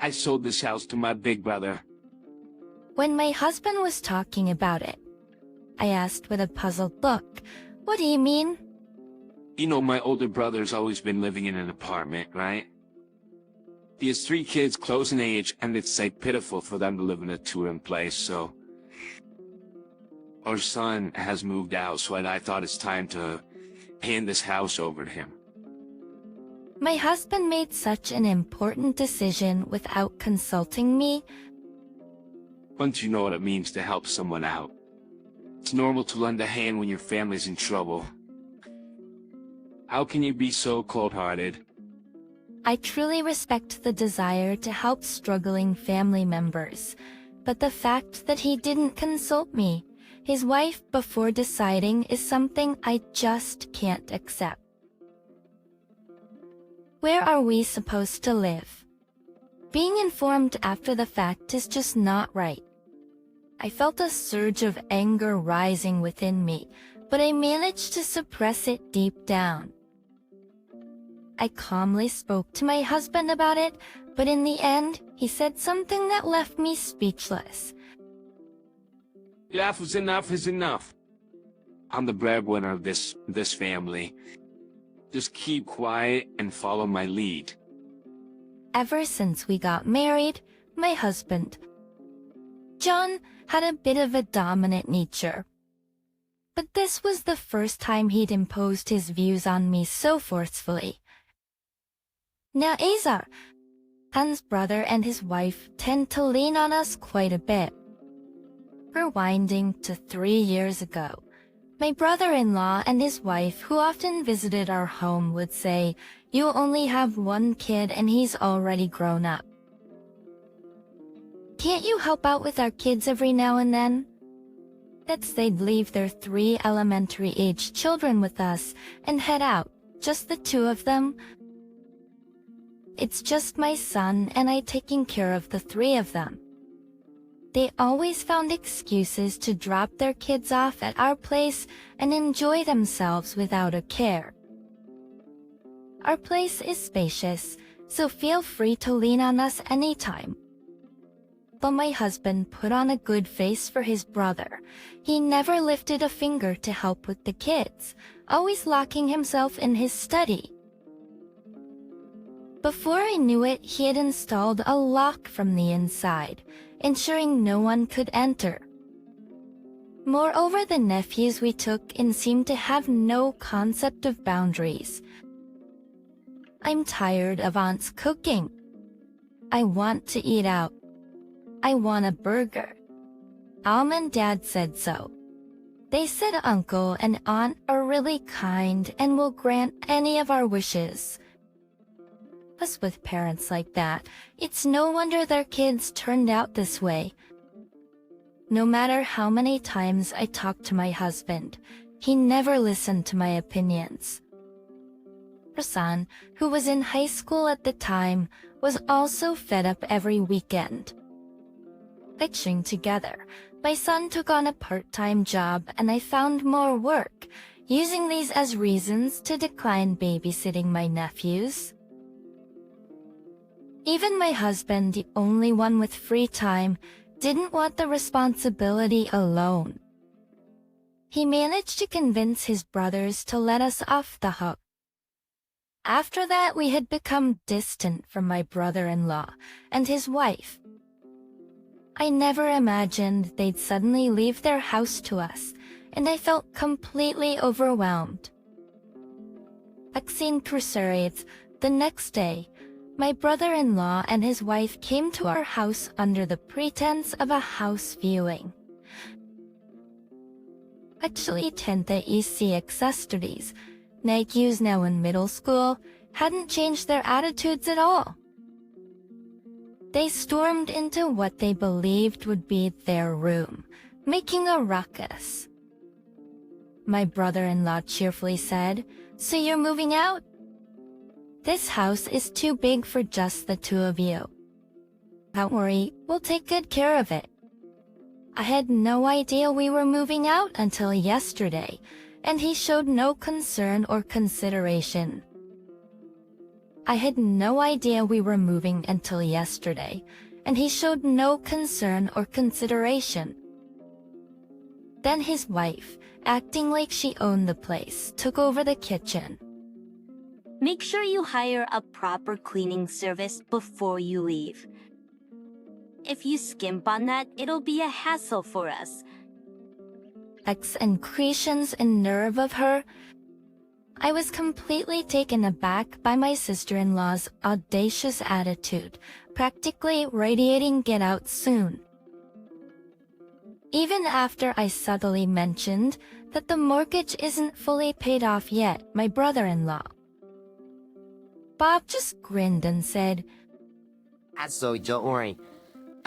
[SPEAKER 13] I sold this house to my big brother.
[SPEAKER 1] When my husband was talking about it, I asked with a puzzled look, "What do you mean?"
[SPEAKER 13] You know, my older brother's always been living in an apartment, right? He has 3 kids close in age, and it's like pitiful for them to live in a 2-room place, so... Our son has moved out, so I thought it's time to hand this house over to him.
[SPEAKER 1] My husband made such an important decision without consulting me.
[SPEAKER 13] Once you know what it means to help someone out, it's normal to lend a hand when your family's in trouble. How can you be so cold-hearted?
[SPEAKER 1] I truly respect the desire to help struggling family members, but the fact that he didn't consult me, his wife, before deciding is something I just can't accept. Where are we supposed to live? Being informed after the fact is just not right. I felt a surge of anger rising within me, but I managed to suppress it deep down. I calmly spoke to my husband about it, but in the end, he said something that left me speechless.
[SPEAKER 13] Enough is enough is enough. I'm the breadwinner of this family. Just keep quiet and follow my lead.
[SPEAKER 1] Ever since we got married, my husband, John, had a bit of a dominant nature. But this was the first time he'd imposed his views on me so forcefully. Now Azar, Han's brother, and his wife tend to lean on us quite a bit. Rewinding to 3 years ago, my brother-in-law and his wife, who often visited our home, would say, "You only have 1 kid and he's already grown up. Can't you help out with our kids every now and then?" That's they'd leave their 3 elementary-aged children with us and head out, just the 2 of them. It's just my son and I taking care of the 3 of them. They always found excuses to drop their kids off at our place and enjoy themselves without a care. Our place is spacious, so feel free to lean on us anytime. although my husband put on a good face for his brother, he never lifted a finger to help with the kids, always locking himself in his study. Before I knew it, he had installed a lock from the inside, ensuring no one could enter. Moreover, the nephews we took in seemed to have no concept of boundaries. I'm tired of Aunt's cooking. I want to eat out. I want a burger. Mom and Dad said so. They said Uncle and Aunt are really kind and will grant any of our wishes. Us with parents like that, it's no wonder their kids turned out this way. No matter how many times I talked to my husband, he never listened to my opinions. Our son, who was in high school at the time, was also fed up every weekend. Picturing together, my son took on a part-time job and I found more work, using these as reasons to decline babysitting my nephews. Even my husband, the only one with free time, didn't want the responsibility alone. He managed to convince his brothers to let us off the hook. After that, we had become distant from my brother-in-law and his wife. I never imagined they'd suddenly leave their house to us, and I felt completely overwhelmed. Vaccine crusades, the next day, my brother-in-law and his wife came to our house under the pretense of a house viewing. Actually, tente EC accessories, nephews now in middle school, hadn't changed their attitudes at all. They stormed into what they believed would be their room, making a ruckus. My brother-in-law cheerfully said, "So you're moving out? This house is too big for just the two of you. Don't worry, we'll take good care of it." I had no idea we were moving out until yesterday, and he showed no concern or consideration. I had no idea we were moving until yesterday, and he showed no concern or consideration. Then his wife, acting like she owned the place, took over the kitchen.
[SPEAKER 4] Make sure you hire a proper cleaning service before you leave. If you skimp on that, it'll be a hassle for us.
[SPEAKER 1] Excretions and nerve of her. I was completely taken aback by my sister-in-law's audacious attitude, practically radiating "get out soon." Even after I subtly mentioned that the mortgage isn't fully paid off yet, my brother-in-law, Bob, just grinned and said,
[SPEAKER 14] So don't worry.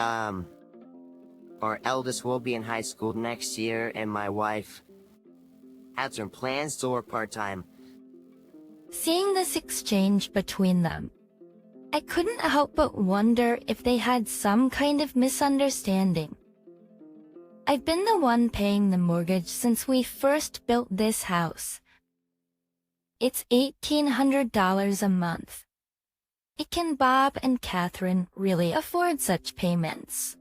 [SPEAKER 14] Our eldest will be in high school next year, and my wife has some plans to work part-time.
[SPEAKER 1] Seeing this exchange between them, I couldn't help but wonder if they had some kind of misunderstanding. I've been the one paying the mortgage since we first built this house. It's $1,800 a month. Can Bob and Catherine really afford such payments?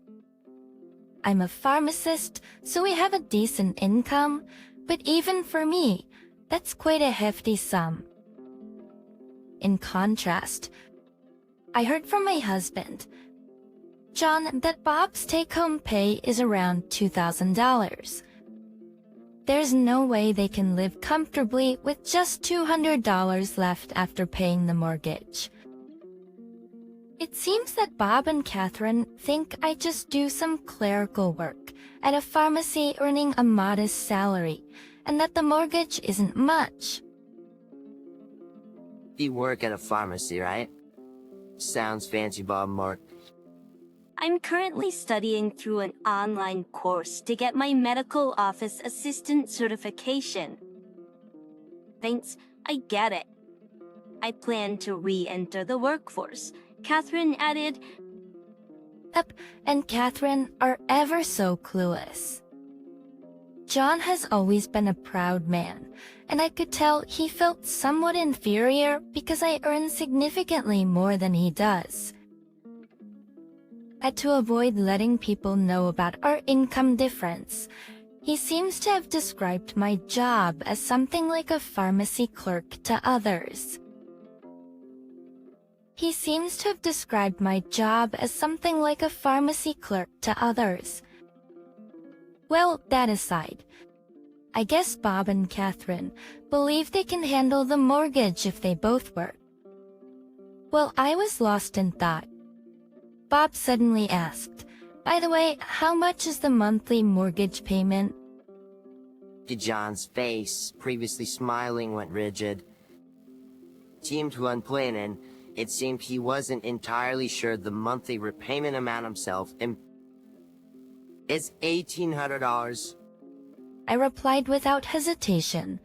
[SPEAKER 1] I'm a pharmacist, so we have a decent income, but even for me, that's quite a hefty sum. In contrast, I heard from my husband, John, that Bob's take-home pay is around $2,000. There's no way they can live comfortably with just $200 left after paying the mortgage. It seems that Bob and Catherine think I just do some clerical work at a pharmacy earning a modest salary, and that the mortgage isn't much.
[SPEAKER 14] You work at a pharmacy, right? Sounds fancy, Bob Mark.
[SPEAKER 4] I'm currently studying through an online course to get my medical office assistant certification. Thanks, I get it. I plan to re-enter the workforce, Catherine added.
[SPEAKER 1] Yep, and Catherine are ever so clueless. John has always been a proud man, and I could tell he felt somewhat inferior because I earn significantly more than he does. but to avoid letting people know about our income difference, he seems to have described my job as something like a pharmacy clerk to others. He seems to have described my job as something like a pharmacy clerk to others. Well, that aside, I guess Bob and Catherine believe they can handle the mortgage if they both work. Well, I was lost in thought. Bob suddenly asked, "By the way, how much is the monthly mortgage payment?"
[SPEAKER 14] John's face, previously smiling, went rigid. Seemed to unplanin'. It seemed he wasn't entirely sure the monthly repayment amount himself. It's $1,800.
[SPEAKER 1] I replied without hesitation.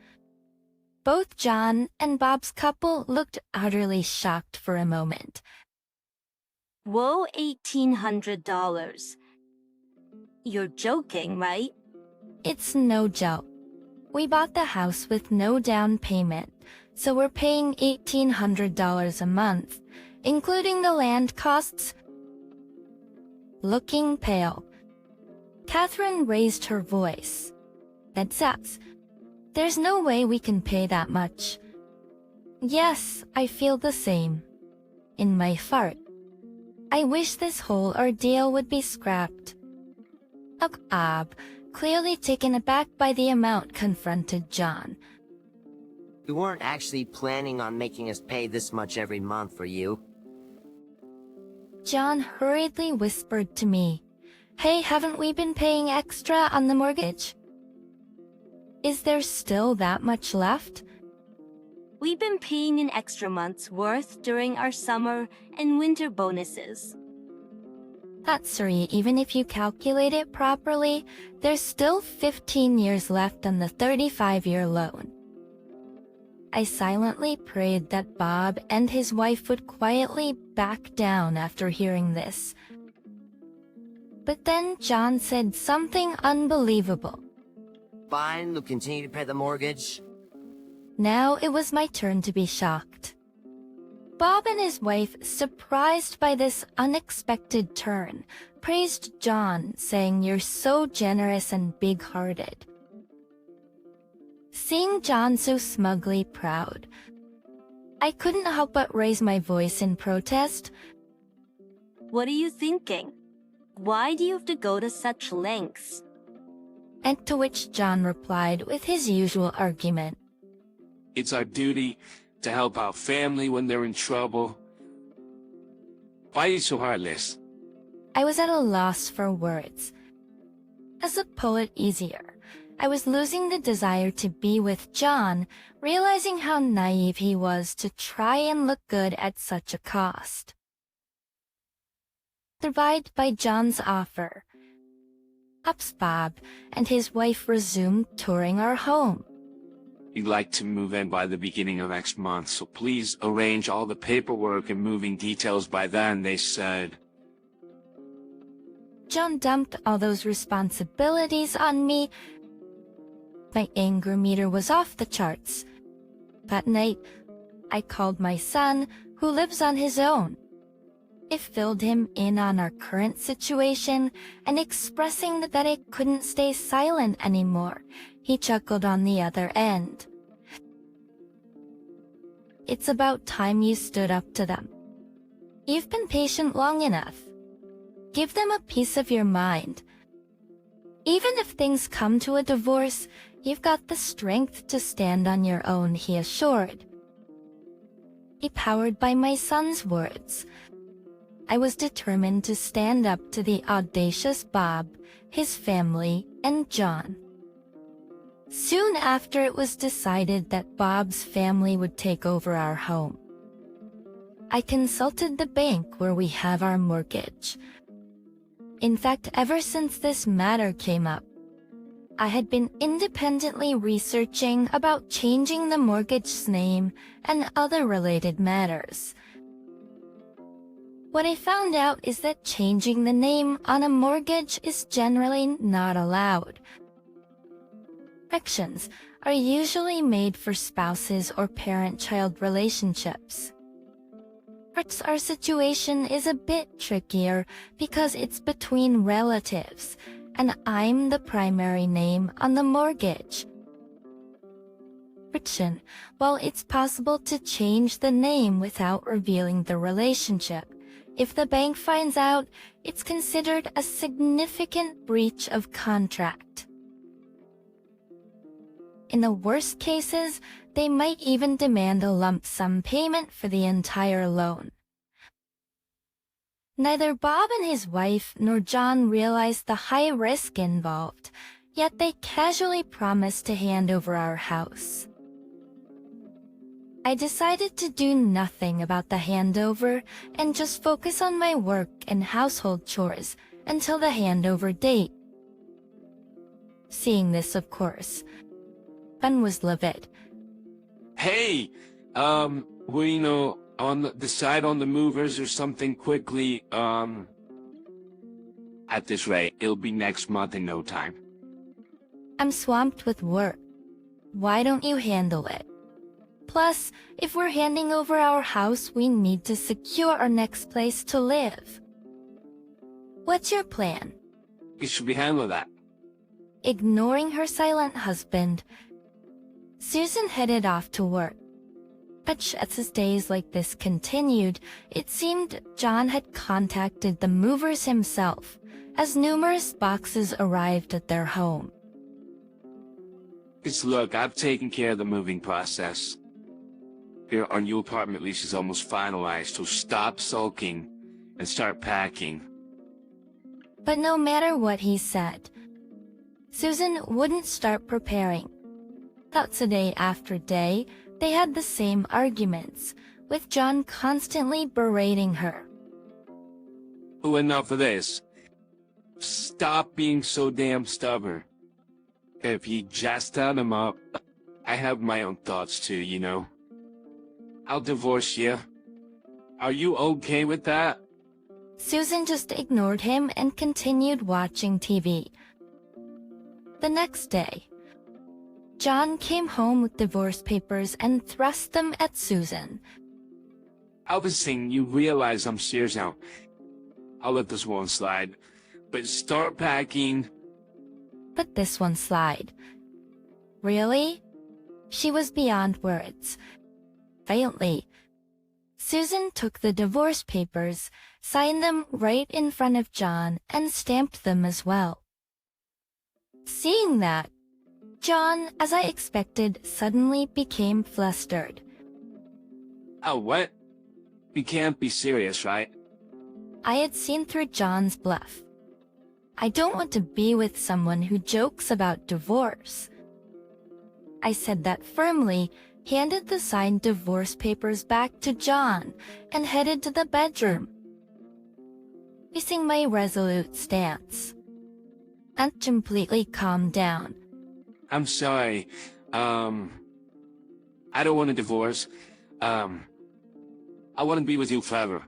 [SPEAKER 1] Both John and Bob's couple looked utterly shocked for a moment.
[SPEAKER 4] Whoa, $1,800. You're joking, right?
[SPEAKER 1] It's no joke. We bought the house with no down payment, so we're paying $1,800 a month, including the land costs. Looking pale, Catherine raised her voice. "That sucks. There's no way we can pay that much." Yes, I feel the same. In my heart, I wish this whole ordeal would be scrapped. Bob, clearly taken aback by the amount, confronted John.
[SPEAKER 14] We weren't actually planning on making us pay this much every month for you.
[SPEAKER 1] John hurriedly whispered to me, "Hey, haven't we been paying extra on the mortgage? Is there still that much left?"
[SPEAKER 4] We've been paying an extra month's worth during our summer and winter bonuses.
[SPEAKER 1] That's sorry, even if you calculate it properly, there's still 15 years left on the 35-year loan. I silently prayed that Bob and his wife would quietly back down after hearing this. But then John said something unbelievable.
[SPEAKER 14] Fine, we'll continue to pay the mortgage.
[SPEAKER 1] Now it was my turn to be shocked. Bob and his wife, surprised by this unexpected turn, praised John, saying, "You're so generous and big-hearted." Seeing John so smugly proud, I couldn't help but raise my voice in protest.
[SPEAKER 4] What are you thinking? Why do you have to go to such lengths?
[SPEAKER 1] And to which John replied with his usual argument.
[SPEAKER 13] It's our duty to help our family when they're in trouble. Why are you so heartless?
[SPEAKER 1] I was at a loss for words. As a poet easier, I was losing the desire to be with John, realizing how naive he was to try and look good at such a cost. Survived by John's offer, Bob and his wife resumed touring our home.
[SPEAKER 13] We'd like to move in by the beginning of next month, so please arrange all the paperwork and moving details by then, they said.
[SPEAKER 1] John dumped all those responsibilities on me. My anger meter was off the charts. That night, I called my son, who lives on his own. It filled him in on our current situation, and expressing that I couldn't stay silent anymore, he chuckled on the other end. "It's about time you stood up to them. You've been patient long enough. Give them a piece of your mind. Even if things come to a divorce, you've got the strength to stand on your own," he assured. Empowered by my son's words, I was determined to stand up to the audacious Bob, his family, and John. Soon after, it was decided that Bob's family would take over our home. I consulted the bank where we have our mortgage. In fact, ever since this matter came up, I had been independently researching about changing the mortgage's name and other related matters. What I found out is that changing the name on a mortgage is generally not allowed. Corrections are usually made for spouses or parent-child relationships. Our situation is a bit trickier because it's between relatives, and I'm the primary name on the mortgage. While it's possible to change the name without revealing the relationship, if the bank finds out, it's considered a significant breach of contract. In the worst cases, they might even demand a lump sum payment for the entire loan. Neither Bob and his wife nor John realized the high risk involved, yet they casually promised to hand over our house. I decided to do nothing about the handover and just focus on my work and household chores until the handover date. Seeing this, of course, Ben was livid.
[SPEAKER 13] Hey, decide on the movers or something quickly, at this rate, it'll be next month in no time.
[SPEAKER 1] I'm swamped with work. Why don't you handle it? Plus, if we're handing over our house, we need to secure our next place to live. What's your plan?
[SPEAKER 13] You should be handling that.
[SPEAKER 1] Ignoring her silent husband, Susan headed off to work. But as days like this continued, it seemed John had contacted the movers himself, as numerous boxes arrived at their home.
[SPEAKER 13] Look, I've taken care of the moving process. Our new apartment lease is almost finalized, so stop sulking and start packing.
[SPEAKER 1] But no matter what he said, Susan wouldn't start preparing. That's day after day, they had the same arguments, with John constantly berating her.
[SPEAKER 13] Oh, enough of this. Stop being so damn stubborn. If you just tell him up, I have my own thoughts too, you know. I'll divorce you. Are you okay with that?
[SPEAKER 1] Susan just ignored him and continued watching TV. The next day, John came home with divorce papers and thrust them at Susan.
[SPEAKER 13] I was saying, you realize I'm serious now. I'll let this one slide, but start packing.
[SPEAKER 1] But this one slide. Really? She was beyond words. Violently, Susan took the divorce papers, signed them right in front of John, and stamped them as well. Seeing that, John, as I expected, suddenly became flustered.
[SPEAKER 13] Oh, what? You can't be serious, right?
[SPEAKER 1] I had seen through John's bluff. I don't want to be with someone who jokes about divorce. I said that firmly, handed the signed divorce papers back to John, and headed to the bedroom. Facing my resolute stance, and completely calmed down.
[SPEAKER 13] I'm sorry. I don't want a divorce. I want to be with you forever.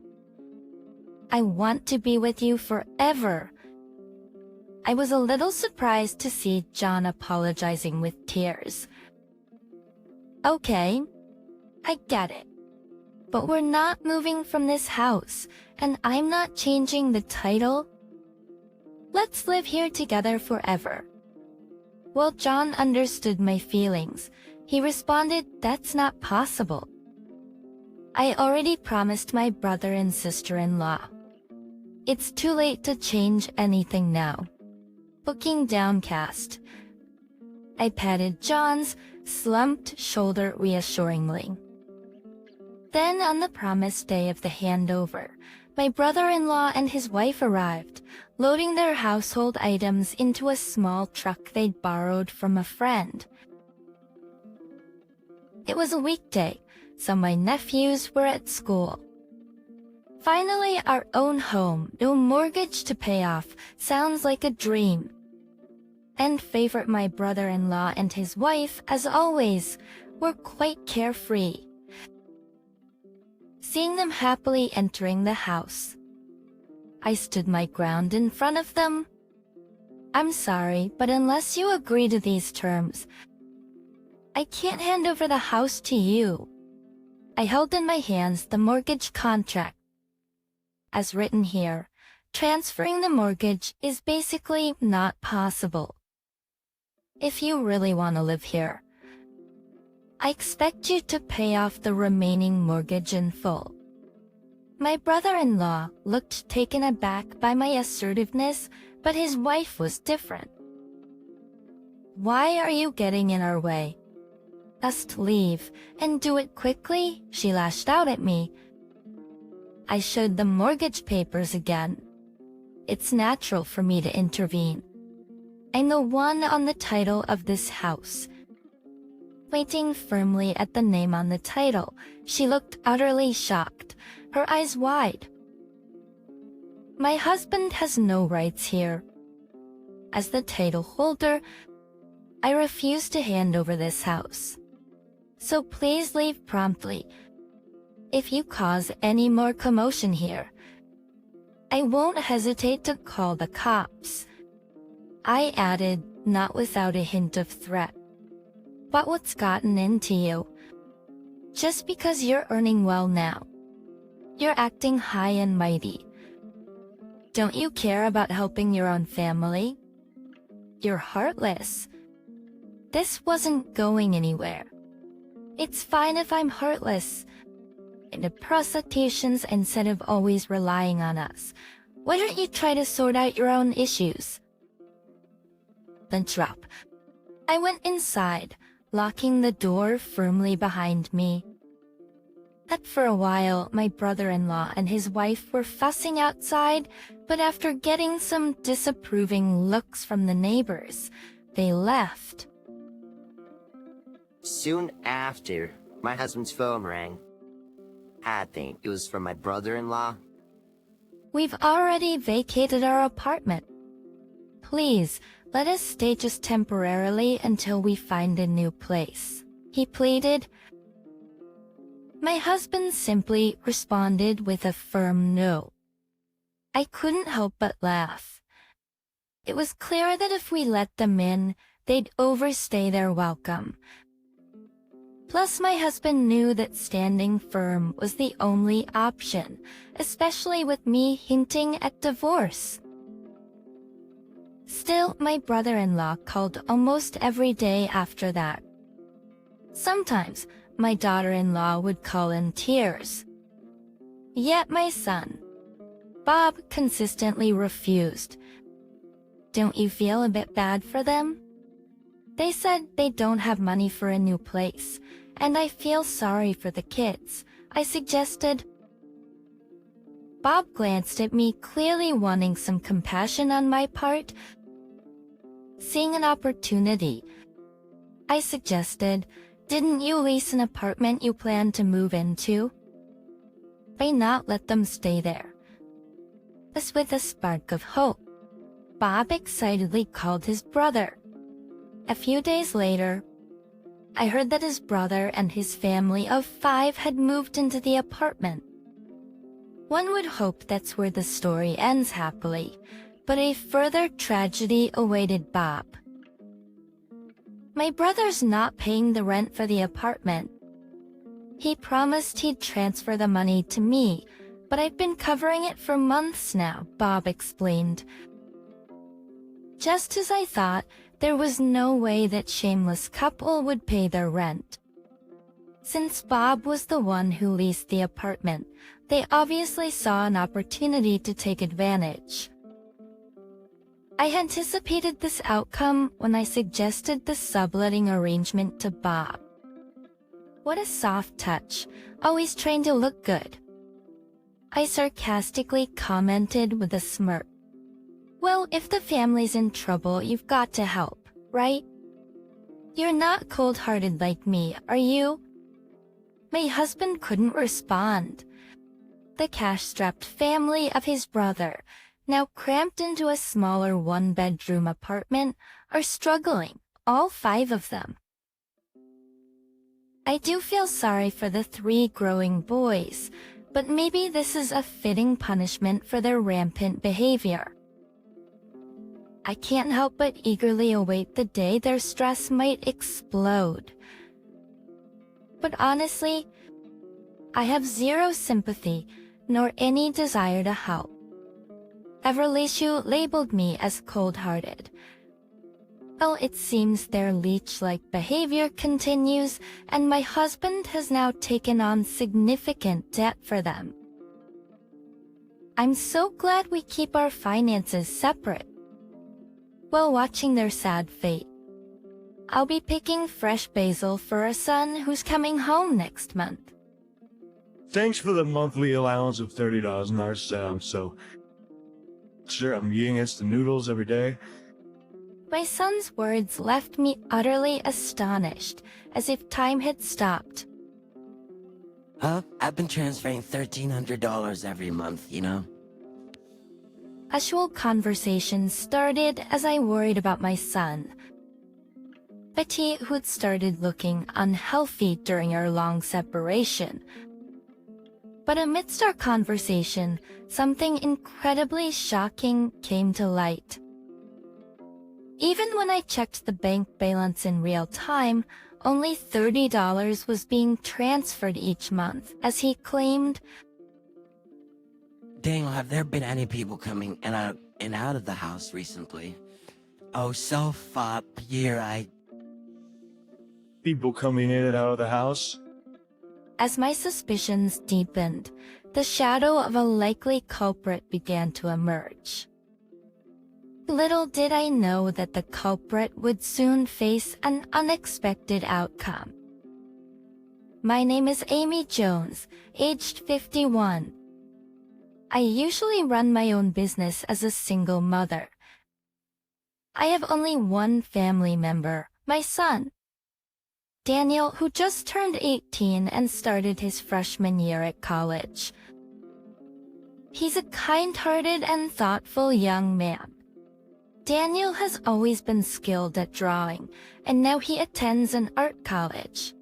[SPEAKER 1] I want to be with you forever. I was a little surprised to see John apologizing with tears. Okay, I get it. But we're not moving from this house, and I'm not changing the title. Let's live here together forever. Well, John understood my feelings. He responded, that's not possible. I already promised my brother and sister-in-law. It's too late to change anything now. Looking downcast, I patted John's slumped shoulder reassuringly. Then on the promised day of the handover, my brother-in-law and his wife arrived, loading their household items into a small truck they'd borrowed from a friend. It was a weekday, so my nephews were at school. Finally, our own home, no mortgage to pay off, sounds like a dream. And favorite my brother-in-law and his wife, as always, were quite carefree. Seeing them happily entering the house, I stood my ground in front of them. I'm sorry, but unless you agree to these terms, I can't hand over the house to you. I held in my hands the mortgage contract. As written here, transferring the mortgage is basically not possible. If you really want to live here, I expect you to pay off the remaining mortgage in full. My brother-in-law looked taken aback by my assertiveness, but his wife was different. "Why are you getting in our way? Just leave, and do it quickly," she lashed out at me. I showed the mortgage papers again. It's natural for me to intervene. I'm the one on the title of this house. Pointing firmly at the name on the title, she looked utterly shocked, her eyes wide. "My husband has no rights here. As the title holder, I refuse to hand over this house. So please leave promptly. If you cause any more commotion here, I won't hesitate to call the cops," I added, not without a hint of threat. "But what's gotten into you? Just because you're earning well now, you're acting high and mighty. Don't you care about helping your own family? You're heartless." This wasn't going anywhere. It's fine if I'm heartless. And the prostitutions instead of always relying on us. Why don't you try to sort out your own issues? Then drop. I went inside, locking the door firmly behind me. That for a while, my brother-in-law and his wife were fussing outside, but after getting some disapproving looks from the neighbors, they left.
[SPEAKER 14] Soon after, my husband's phone rang. I think it was from my brother-in-law.
[SPEAKER 1] "We've already vacated our apartment. Please, let us stay just temporarily until we find a new place," he pleaded. My husband simply responded with a firm no. I couldn't help but laugh. It was clear that if we let them in, they'd overstay their welcome. Plus, my husband knew that standing firm was the only option, especially with me hinting at divorce. Still, my brother-in-law called almost every day after that. Sometimes, my daughter-in-law would call in tears. Yet my son, Bob, consistently refused. "Don't you feel a bit bad for them? They said they don't have money for a new place, and I feel sorry for the kids," I suggested. Bob glanced at me, clearly wanting some compassion on my part. Seeing an opportunity, I suggested, "Didn't you lease an apartment you plan to move into? Why not let them stay there?" This with a spark of hope. Bob excitedly called his brother. A few days later, I heard that his brother and his family of 5 had moved into the apartment. One would hope that's where the story ends happily, but a further tragedy awaited Bob. My brother's not paying the rent for the apartment. He promised he'd transfer the money to me, but I've been covering it for months now, Bob explained. Just as I thought, there was no way that shameless couple would pay their rent. Since Bob was the one who leased the apartment, they obviously saw an opportunity to take advantage. I anticipated this outcome when I suggested the subletting arrangement to Bob. "What a soft touch, always trying to look good," I sarcastically commented with a smirk. "Well, if the family's in trouble, you've got to help, right? You're not cold-hearted like me, are you?" My husband couldn't respond. The cash-strapped family of his brother, now cramped into a smaller one-bedroom apartment, are struggling, all 5 of them. I do feel sorry for the 3 growing boys, but maybe this is a fitting punishment for their rampant behavior. I can't help but eagerly await the day their stress might explode. But honestly, I have zero sympathy, nor any desire to help. Everlishu labeled me as cold-hearted. Well, it seems their leech-like behavior continues, and my husband has now taken on significant debt for them. I'm so glad we keep our finances separate. While watching their sad fate, I'll be picking fresh basil for a son who's coming home next month.
[SPEAKER 15] Thanks for the monthly allowance of $30 in our sound, so sure, I'm eating instant noodles every day.
[SPEAKER 1] My son's words left me utterly astonished, as if time had stopped.
[SPEAKER 9] Huh? I've been transferring $1,300 every month, you know?
[SPEAKER 1] Casual conversations started as I worried about my son, Betty, who'd started looking unhealthy during our long separation. But amidst our conversation, something incredibly shocking came to light. Even when I checked the bank balance in real time, only $30 was being transferred each month, as he claimed.
[SPEAKER 9] Daniel, have there been any people coming in and out of the house recently? Oh, so far, Pierre,
[SPEAKER 15] People coming in and out of the house?
[SPEAKER 1] As my suspicions deepened, the shadow of a likely culprit began to emerge. Little did I know that the culprit would soon face an unexpected outcome. My name is Amy Jones, aged 51. I usually run my own business as a single mother. I have only one family member, my son, Daniel, who just turned 18 and started his freshman year at college. He's a kind-hearted and thoughtful young man. Daniel has always been skilled at drawing, and now he attends an art college.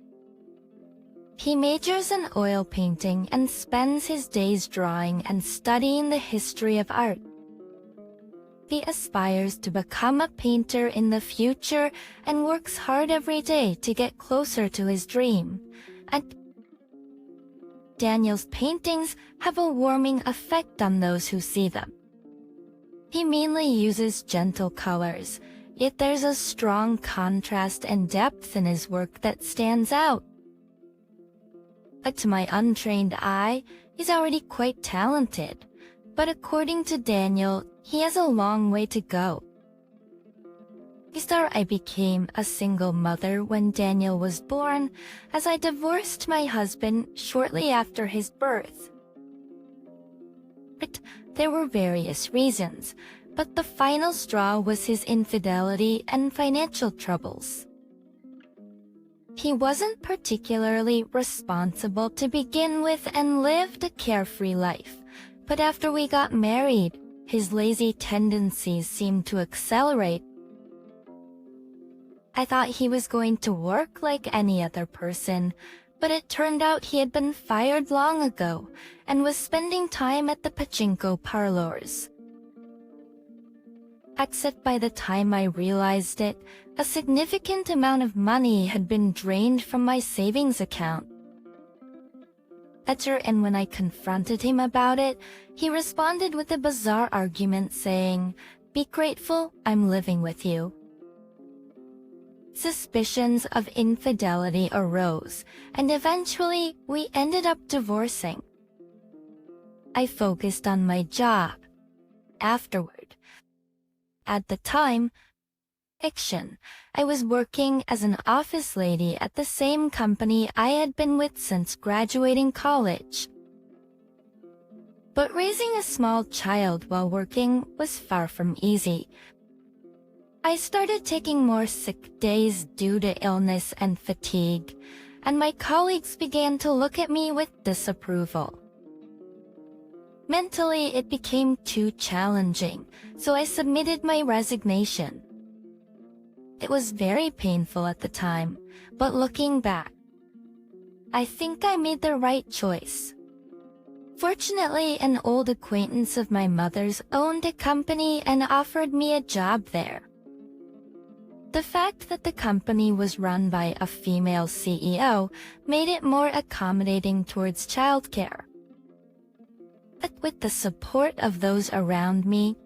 [SPEAKER 1] He majors in oil painting and spends his days drawing and studying the history of art. He aspires to become a painter in the future and works hard every day to get closer to his dream. And Daniel's paintings have a warming effect on those who see them. He mainly uses gentle colors, yet there's a strong contrast and depth in his work that stands out. But to my untrained eye, he's already quite talented. But according to Daniel, he has a long way to go. I became a single mother when Daniel was born, as I divorced my husband shortly after his birth. But there were various reasons, but the final straw was his infidelity and financial troubles. He wasn't particularly responsible to begin with and lived a carefree life, but after we got married, his lazy tendencies seemed to accelerate. I thought he was going to work like any other person, but it turned out he had been fired long ago and was spending time at the pachinko parlors. Except by the time I realized it, a significant amount of money had been drained from my savings account. And when I confronted him about it, he responded with a bizarre argument saying, "Be grateful, I'm living with you." Suspicions of infidelity arose, and eventually we ended up divorcing. I focused on my job. Afterward, at the time, I was working as an office lady at the same company I had been with since graduating college. But raising a small child while working was far from easy. I started taking more sick days due to illness and fatigue, and my colleagues began to look at me with disapproval. Mentally, it became too challenging, so I submitted my resignation. It was very painful at the time, but looking back, I think I made the right choice. Fortunately, an old acquaintance of my mother's owned a company and offered me a job there. The fact that the company was run by a female CEO made it more accommodating towards childcare. But with the support of those around me,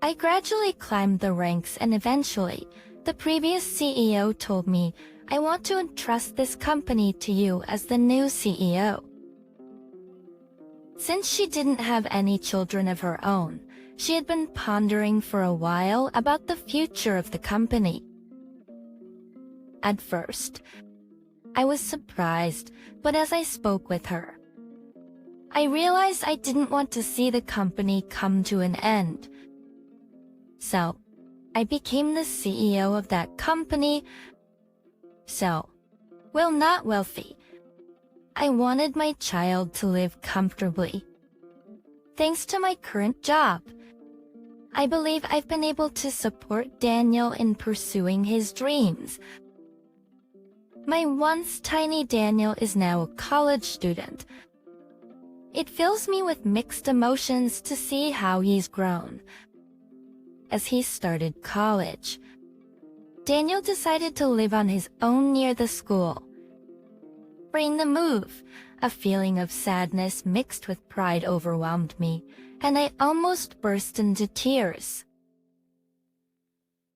[SPEAKER 1] I gradually climbed the ranks, and eventually, the previous CEO told me, "I want to entrust this company to you as the new CEO." Since she didn't have any children of her own, she had been pondering for a while about the future of the company. At first, I was surprised, but as I spoke with her, I realized I didn't want to see the company come to an end. So, I became the CEO of that company. Well, not wealthy. I wanted my child to live comfortably. Thanks to my current job, I believe I've been able to support Daniel in pursuing his dreams. My once tiny Daniel is now a college student. It fills me with mixed emotions to see how he's grown. As he started college, Daniel decided to live on his own near the school. During the move, a feeling of sadness mixed with pride overwhelmed me, and I almost burst into tears.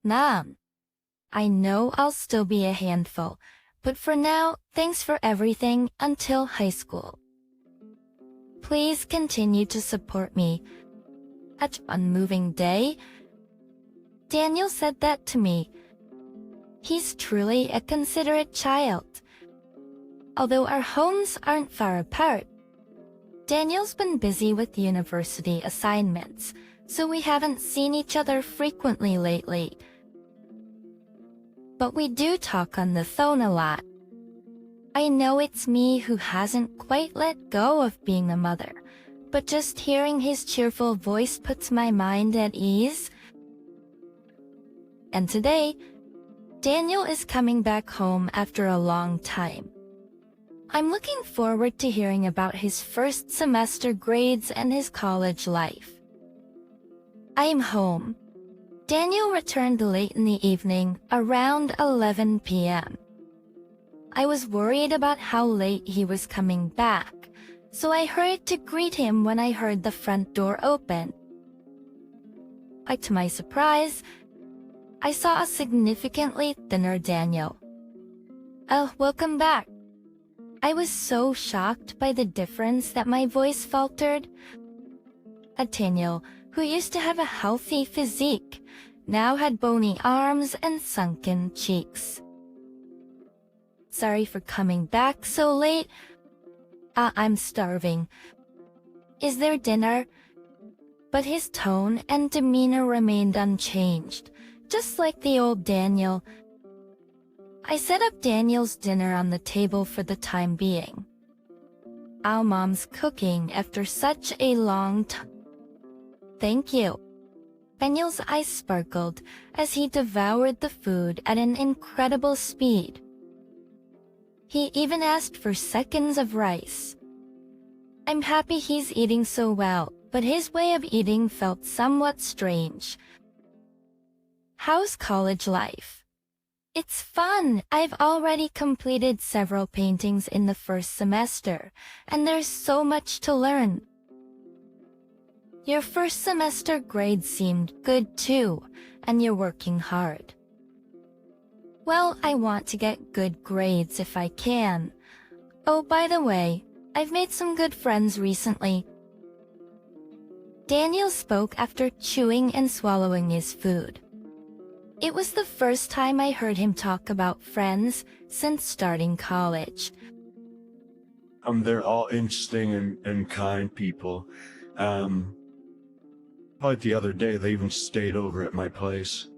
[SPEAKER 1] Mom, I know I'll still be a handful, but for now, thanks for everything until high school. Please continue to support me. At one moving day, Daniel said that to me. He's truly a considerate child. Although our homes aren't far apart, Daniel's been busy with university assignments, so we haven't seen each other frequently lately. But we do talk on the phone a lot. I know it's me who hasn't quite let go of being a mother, but just hearing his cheerful voice puts my mind at ease. And today, Daniel is coming back home after a long time. I'm looking forward to hearing about his first semester grades and his college life. I am home. Daniel returned late in the evening, around 11 p.m. I was worried about how late he was coming back, so I hurried to greet him when I heard the front door open. To my surprise, I saw a significantly thinner Daniel. "Oh, welcome back." I was so shocked by the difference that my voice faltered. Daniel, who used to have a healthy physique, now had bony arms and sunken cheeks. "Sorry for coming back so late. I'm starving. Is there dinner?" But his tone and demeanor remained unchanged, just like the old Daniel. I set up Daniel's dinner on the table for the time being. Our mom's cooking after such a long time. Thank you. Daniel's eyes sparkled as he devoured the food at an incredible speed. He even asked for seconds of rice. I'm happy he's eating so well, but his way of eating felt somewhat strange. How's college life? It's fun. I've already completed several paintings in the first semester, and there's so much to learn. Your first semester grades seemed good too, and you're working hard. Well, I want to get good grades if I can. Oh, by the way, I've made some good friends recently. Daniel spoke after chewing and swallowing his food. It was the first time I heard him talk about friends since starting college.
[SPEAKER 15] They're all interesting and kind people. Like the other day, they even stayed over at my place.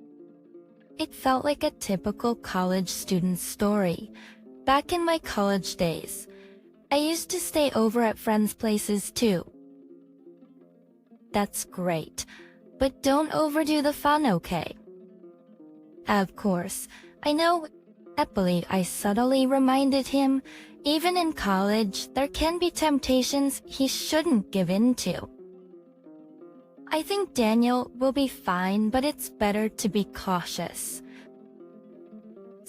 [SPEAKER 1] It felt like a typical college student's story. Back in my college days, I used to stay over at friends' places too. That's great, but don't overdo the fun, okay? Of course, I know. Happily, I subtly reminded him, even in college, there can be temptations he shouldn't give in to. I think Daniel will be fine, but it's better to be cautious.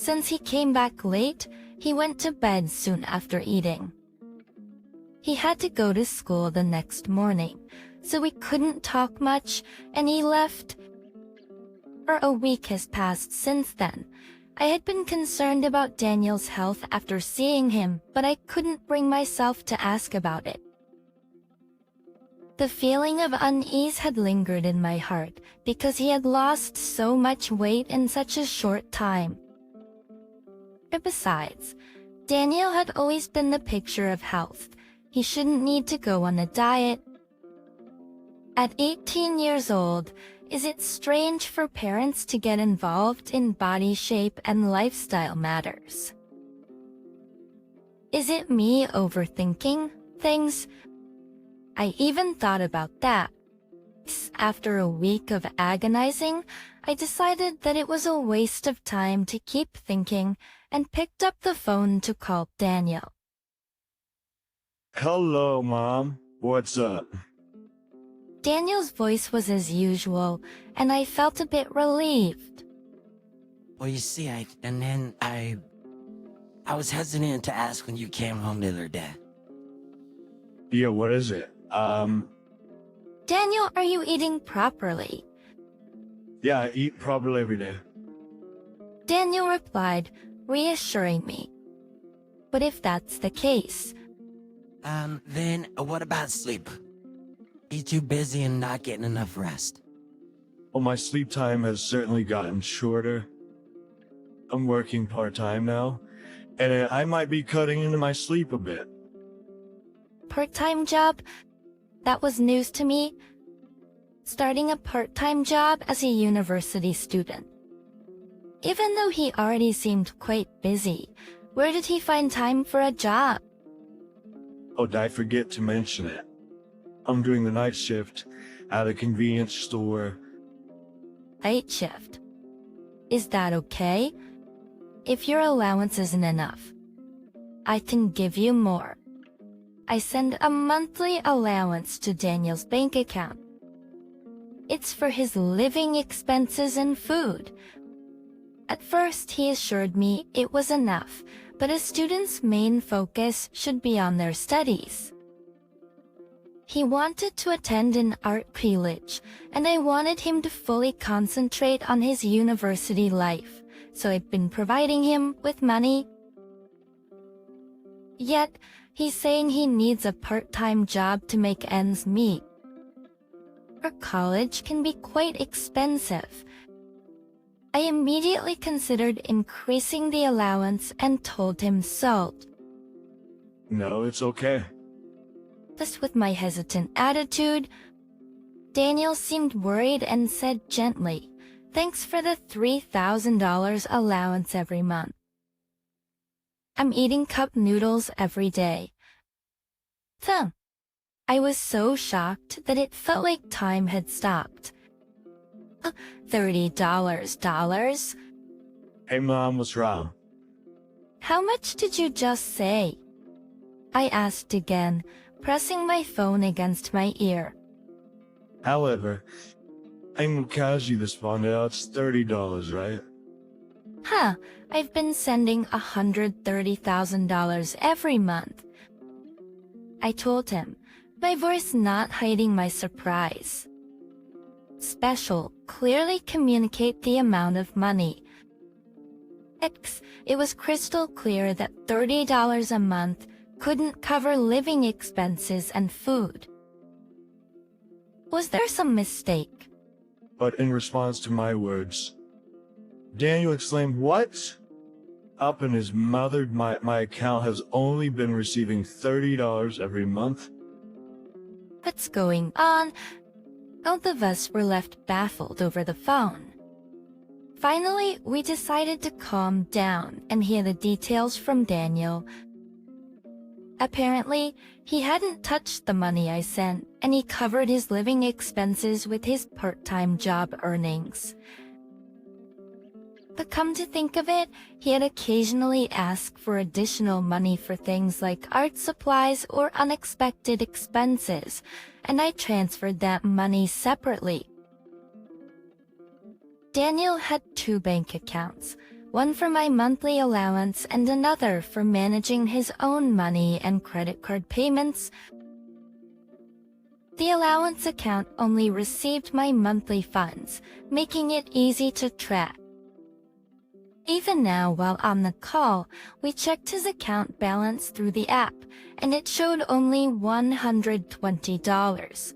[SPEAKER 1] Since he came back late, he went to bed soon after eating. He had to go to school the next morning, so we couldn't talk much, and he left. A week has passed since then. I had been concerned about Daniel's health after seeing him, but I couldn't bring myself to ask about it. The feeling of unease had lingered in my heart because he had lost so much weight in such a short time. Besides, Daniel had always been the picture of health. He shouldn't need to go on a diet. At 18 years old, is it strange for parents to get involved in body shape and lifestyle matters? Is it me overthinking things? I even thought about that. After a week of agonizing, I decided that it was a waste of time to keep thinking and picked up the phone to call Daniel.
[SPEAKER 15] Hello, Mom. What's up?
[SPEAKER 1] Daniel's voice was as usual, and I felt a bit relieved.
[SPEAKER 9] Well, you see, I was hesitant to ask when you came home the other day.
[SPEAKER 15] Yeah, what is it?
[SPEAKER 1] Daniel, are you eating properly?
[SPEAKER 15] Yeah, I eat properly every day.
[SPEAKER 1] Daniel replied, reassuring me. But if that's the case...
[SPEAKER 9] Then what about sleep? You too busy and not getting enough rest?
[SPEAKER 15] Well, my sleep time has certainly gotten shorter. I'm working part-time now, and I might be cutting into my sleep a bit.
[SPEAKER 1] Part-time job? That was news to me. Starting a part-time job as a university student. Even though he already seemed quite busy, where did he find time for a job?
[SPEAKER 15] Oh, did I forget to mention it? I'm doing the night shift at a convenience store.
[SPEAKER 1] Night shift? Is that okay? If your allowance isn't enough, I can give you more. I send a monthly allowance to Daniel's bank account. It's for his living expenses and food. At first, he assured me it was enough, but a student's main focus should be on their studies. He wanted to attend an art college, and I wanted him to fully concentrate on his university life, so I've been providing him with money. Yet, he's saying he needs a part-time job to make ends meet. Our college can be quite expensive. I immediately considered increasing the allowance and told him so.
[SPEAKER 15] No, it's okay.
[SPEAKER 1] Just with my hesitant attitude, Daniel seemed worried and said gently, "Thanks for the $3,000 allowance every month. I'm eating cup noodles every day." I was so shocked that it felt like time had stopped. $30.
[SPEAKER 15] Hey, Mom, what's wrong?
[SPEAKER 1] How much did you just say? I asked again, pressing my phone against my ear.
[SPEAKER 15] However, I'm casually responded out it's $30, right?
[SPEAKER 1] I've been sending $130,000 every month. I told him, my voice not hiding my surprise. Special, clearly communicate the amount of money. It was crystal clear that $30 a month couldn't cover living expenses and food. Was there some mistake?
[SPEAKER 15] But in response to my words, Daniel exclaimed, "What?" Up in his mother, my account has only been receiving $30 every month.
[SPEAKER 1] What's going on? Both of us were left baffled over the phone. Finally, we decided to calm down and hear the details from Daniel. Apparently, he hadn't touched the money I sent, and he covered his living expenses with his part-time job earnings. But come to think of it, he had occasionally asked for additional money for things like art supplies or unexpected expenses, and I transferred that money separately. Daniel had 2 bank accounts, one for my monthly allowance and another for managing his own money and credit card payments. The allowance account only received my monthly funds, making it easy to track. Even now, while on the call, we checked his account balance through the app, and it showed only $120.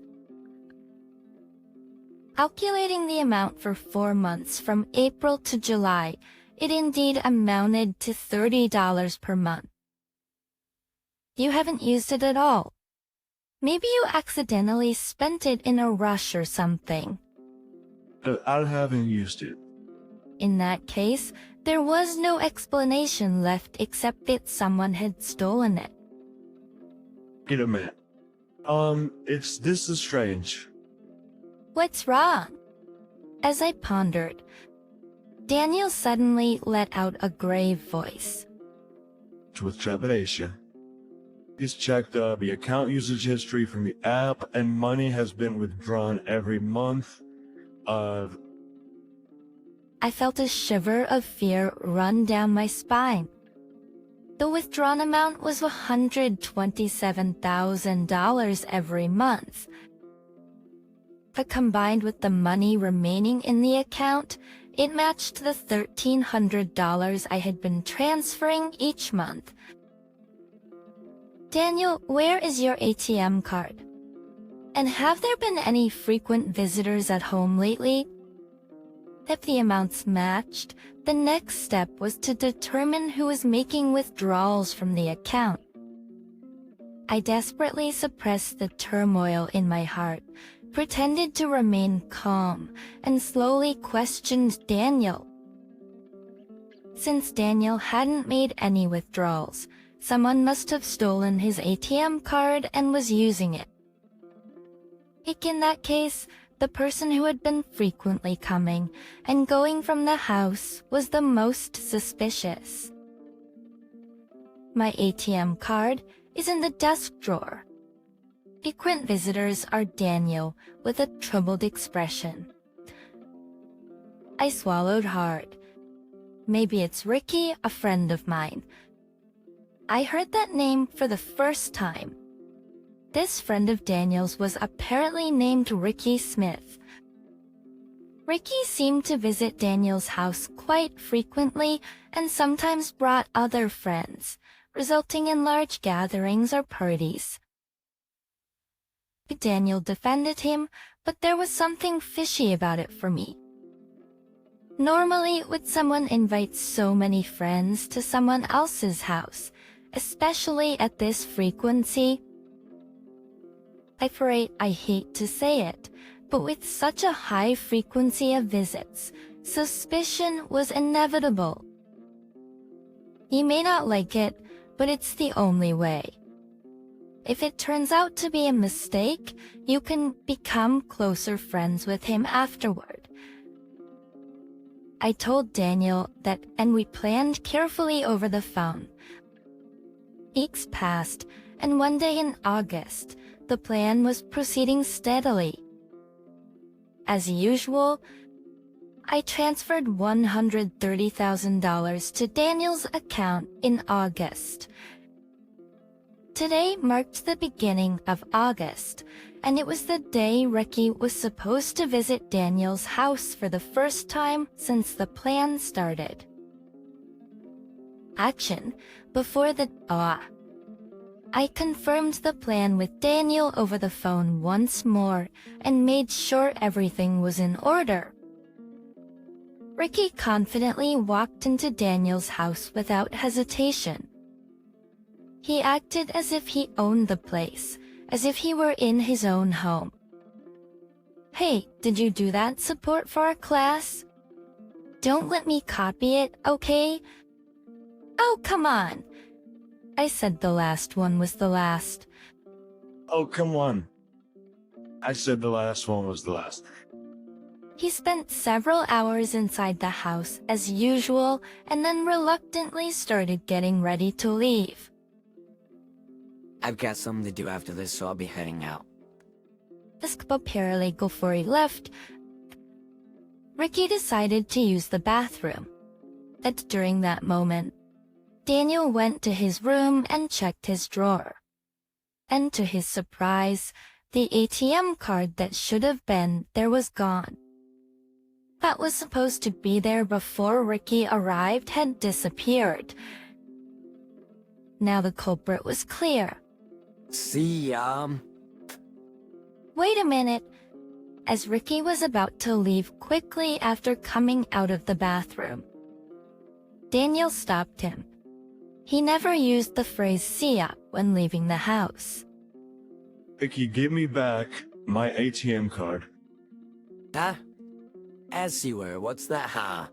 [SPEAKER 1] Calculating the amount for 4 months from April to July, it indeed amounted to $30 per month. You haven't used it at all. Maybe you accidentally spent it in a rush or something.
[SPEAKER 15] I haven't used it.
[SPEAKER 1] In that case, there was no explanation left except that someone had stolen it.
[SPEAKER 15] Wait a minute. This is strange.
[SPEAKER 1] What's wrong? As I pondered, Daniel suddenly let out a grave voice.
[SPEAKER 15] With trepidation. He's checked the account usage history from the app, and money has been withdrawn every month.
[SPEAKER 1] I felt a shiver of fear run down my spine. The withdrawn amount was $127,000 every month. But combined with the money remaining in the account, it matched the $1,300 I had been transferring each month. Daniel, where is your ATM card? And have there been any frequent visitors at home lately? If the amounts matched, the next step was to determine who was making withdrawals from the account. I desperately suppressed the turmoil in my heart, pretended to remain calm, and slowly questioned Daniel. Since Daniel hadn't made any withdrawals, someone must have stolen his ATM card and was using it. In that case, the person who had been frequently coming and going from the house was the most suspicious. My ATM card is in the desk drawer. Frequent visitors are Daniel with a troubled expression. I swallowed hard. Maybe it's Ricky, a friend of mine. I heard that name for the first time. This friend of Daniel's was apparently named Ricky Smith. Ricky seemed to visit Daniel's house quite frequently and sometimes brought other friends, resulting in large gatherings or parties. Daniel defended him, but there was something fishy about it for me. Normally, would someone invite so many friends to someone else's house, especially at this frequency? I hate to say it, but with such a high frequency of visits, suspicion was inevitable. You may not like it, but it's the only way. If it turns out to be a mistake, you can become closer friends with him afterward. I told Daniel that, and we planned carefully over the phone. Weeks passed, and one day in August, the plan was proceeding steadily. As usual, I transferred $130,000 to Daniel's account in August. Today marked the beginning of August, and it was the day Ricky was supposed to visit Daniel's house for the first time since the plan started. Action before the I confirmed the plan with Daniel over the phone once more and made sure everything was in order. Ricky confidently walked into Daniel's house without hesitation. He acted as if he owned the place, as if he were in his own home. Hey, did you do that support for our class? Don't let me copy it, okay? Oh, come on. I said the last one was the last.
[SPEAKER 15] Oh, come on. I said the last one was the last.
[SPEAKER 1] He spent several hours inside the house as usual and then reluctantly started getting ready to leave.
[SPEAKER 9] I've got something to do after this, so I'll be heading out.
[SPEAKER 1] Asked the paralegal before he left. Ricky decided to use the bathroom. that during that moment, Daniel went to his room and checked his drawer. And to his surprise, the ATM card that should have been there was gone. That was supposed to be there before Ricky arrived had disappeared. Now the culprit was clear.
[SPEAKER 9] See,
[SPEAKER 1] Wait a minute. As Ricky was about to leave quickly after coming out of the bathroom, Daniel stopped him. He never used the phrase "see ya" when leaving the house.
[SPEAKER 15] Ricky, give me back my ATM card.
[SPEAKER 9] Huh? As you were, what's that, huh?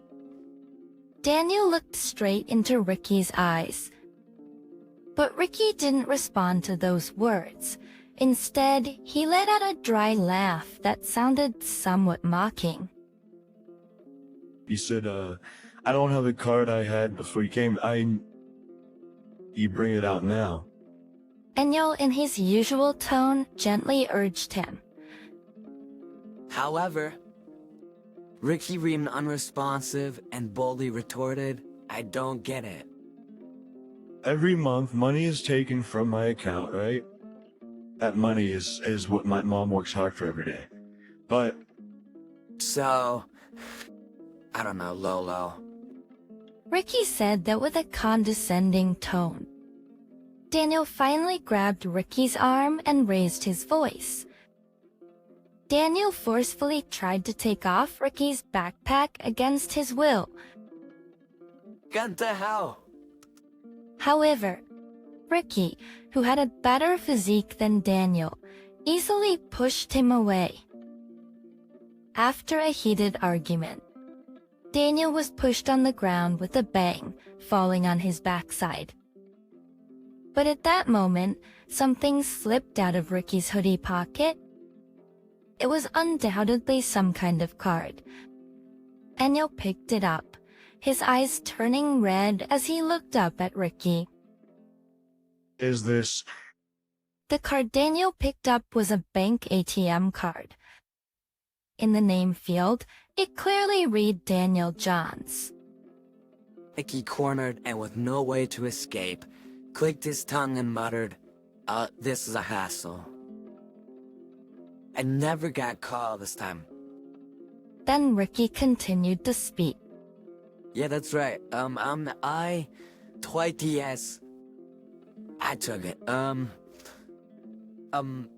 [SPEAKER 1] Daniel looked straight into Ricky's eyes. But Ricky didn't respond to those words. Instead, he let out a dry laugh that sounded somewhat mocking.
[SPEAKER 15] He said, I don't have the card I had before you came. You bring it out now.
[SPEAKER 1] Daniel, in his usual tone, gently urged him.
[SPEAKER 9] However, Ricky remained unresponsive and boldly retorted, I don't get it.
[SPEAKER 15] Every month, money is taken from my account, right? That money is what my mom works hard for every day. But...
[SPEAKER 9] So... I don't know, Lolo.
[SPEAKER 1] Ricky said that with a condescending tone. Daniel finally grabbed Ricky's arm and raised his voice. Daniel forcefully tried to take off Ricky's backpack against his will.
[SPEAKER 9] What the hell?
[SPEAKER 1] However, Ricky, who had a better physique than Daniel, easily pushed him away. After a heated argument, Daniel was pushed on the ground with a bang, falling on his backside. But at that moment, something slipped out of Ricky's hoodie pocket. It was undoubtedly some kind of card. Daniel picked it up, his eyes turning red as he looked up at Ricky.
[SPEAKER 15] Is this...
[SPEAKER 1] The card Daniel picked up was a bank ATM card. In the name field, it clearly read Daniel Johns.
[SPEAKER 9] Ricky cornered and with no way to escape, clicked his tongue and muttered, this is a hassle. I never got caught this time.
[SPEAKER 1] Then Ricky continued to speak.
[SPEAKER 9] Yeah, that's right. Twice. I took it.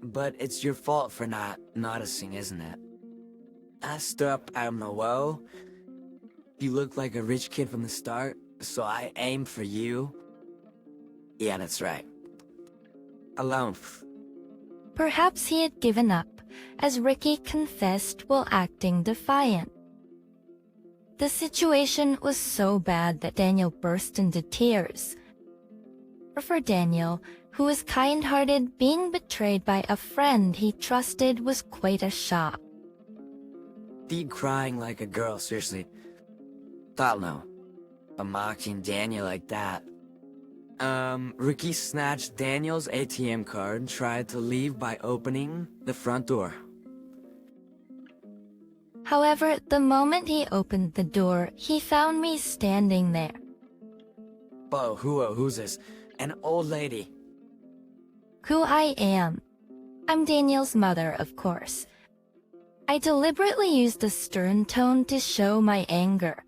[SPEAKER 9] But it's your fault for not noticing, isn't it? I stood up out of the well. You look like a rich kid from the start, so I aimed for you. Yeah, that's right. Alone.
[SPEAKER 1] Perhaps he had given up, as Ricky confessed while acting defiant. The situation was so bad that Daniel burst into tears. For Daniel, who was kind-hearted, being betrayed by a friend he trusted was quite a shock.
[SPEAKER 9] Deep crying like a girl, seriously. Thought no. But mocking Daniel like that. Ricky snatched Daniel's ATM card and tried to leave by opening the front door.
[SPEAKER 1] However, the moment he opened the door, he found me standing there.
[SPEAKER 9] Bo, who's this? An old lady.
[SPEAKER 1] Who I am. I'm Daniel's mother, of course. I deliberately used a stern tone to show my anger.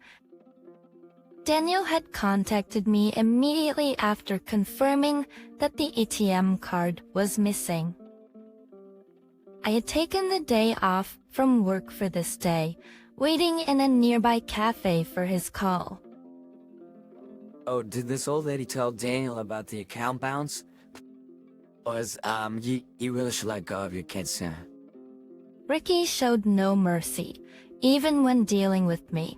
[SPEAKER 1] Daniel had contacted me immediately after confirming that the ATM card was missing. I had taken the day off from work for this day, waiting in a nearby cafe for his call.
[SPEAKER 9] Oh, did this old lady tell Daniel about the account bounce? Or you really should let go of your kids soon.
[SPEAKER 1] Ricky showed no mercy, even when dealing with me.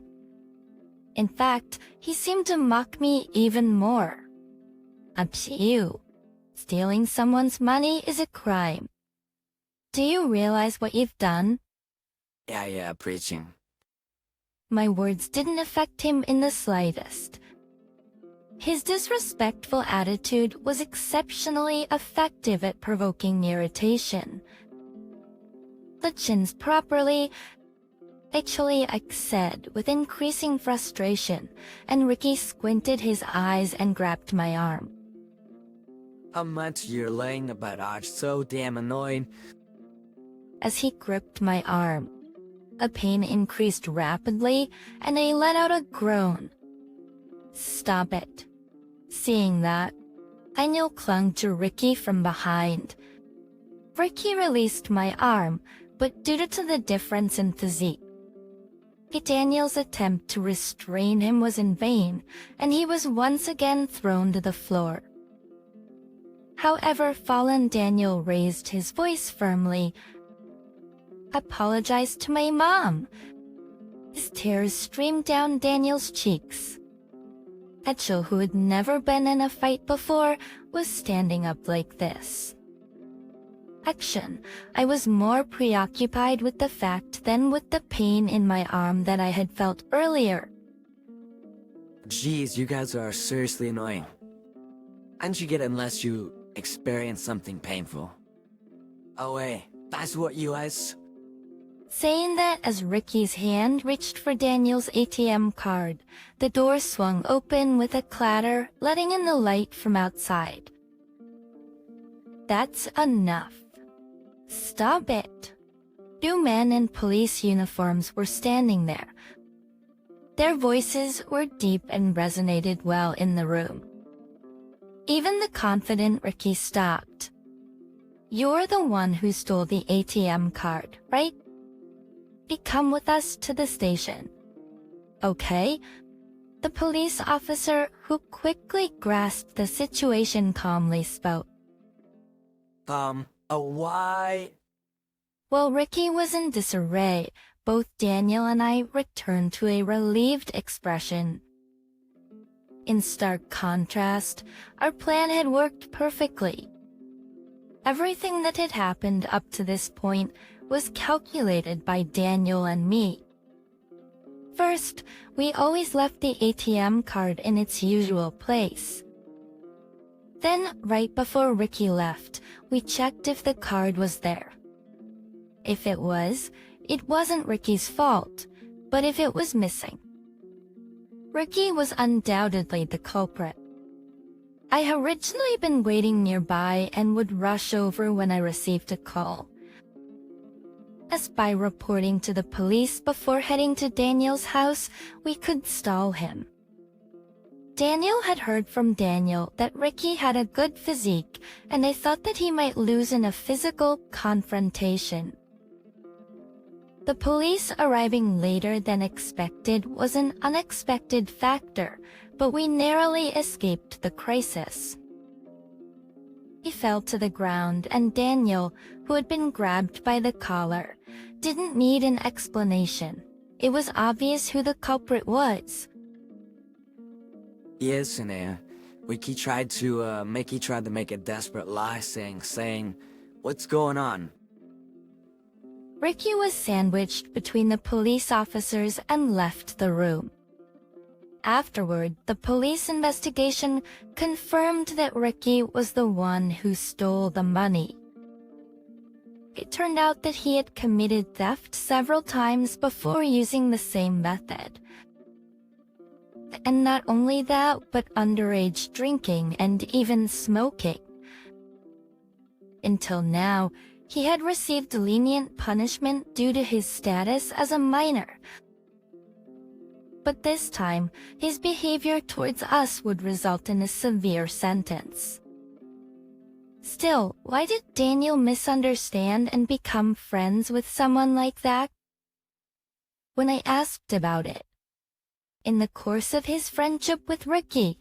[SPEAKER 1] In fact, he seemed to mock me even more. Up to you. Stealing someone's money is a crime. Do you realize what you've done?
[SPEAKER 9] Yeah, preaching.
[SPEAKER 1] My words didn't affect him in the slightest. His disrespectful attitude was exceptionally effective at provoking irritation. The chins properly, Actually, I said with increasing frustration, and Ricky squinted his eyes and grabbed my arm.
[SPEAKER 9] How much you're laying about are so damn annoying.
[SPEAKER 1] As he gripped my arm, the pain increased rapidly, and I let out a groan. Stop it. Seeing that, Daniel clung to Ricky from behind. Ricky released my arm, but due to the difference in physique, Daniel's attempt to restrain him was in vain, and he was once again thrown to the floor. However, fallen Daniel raised his voice firmly, apologized to my mom. His tears streamed down Daniel's cheeks. Etchel, who had never been in a fight before, was standing up like this. Action. I was more preoccupied with the fact than with the pain in my arm that I had felt earlier.
[SPEAKER 9] Jeez, you guys are seriously annoying. And you get it unless you experience something painful. Oh wait, that's what you guys...
[SPEAKER 1] Saying that as Ricky's hand reached for Daniel's ATM card, the door swung open with a clatter, letting in the light from outside. That's enough. Stop it. Two men in police uniforms were standing there. Their voices were deep and resonated well in the room. Even the confident Ricky stopped. You're the one who stole the ATM card, right? Come with us to the station. Okay? The police officer, who quickly grasped the situation, calmly spoke.
[SPEAKER 9] Why?
[SPEAKER 1] While Ricky was in disarray, both Daniel and I returned to a relieved expression. In stark contrast, our plan had worked perfectly. Everything that had happened up to this point was calculated by Daniel and me. First, we always left the ATM card in its usual place. Then, right before Ricky left, we checked if the card was there. If it was, it wasn't Ricky's fault, but if it was missing, Ricky was undoubtedly the culprit. I had originally been waiting nearby and would rush over when I received a call. As by reporting to the police before heading to Daniel's house, we could stall him. Daniel had heard from Daniel that Ricky had a good physique, and I thought that he might lose in a physical confrontation. The police arriving later than expected was an unexpected factor, but we narrowly escaped the crisis. He fell to the ground, and Daniel, who had been grabbed by the collar, didn't need an explanation. It was obvious who the culprit was.
[SPEAKER 9] Yes, and Ricky tried to make a desperate lie, saying, what's going on?
[SPEAKER 1] Ricky was sandwiched between the police officers and left the room. Afterward, the police investigation confirmed that Ricky was the one who stole the money. It turned out that he had committed theft several times before using the same method. And not only that, but underage drinking and even smoking. Until now, he had received lenient punishment due to his status as a minor. But this time, his behavior towards us would result in a severe sentence. Still, why did Daniel misunderstand and become friends with someone like that? When I asked about it, in the course of his friendship with Ricky,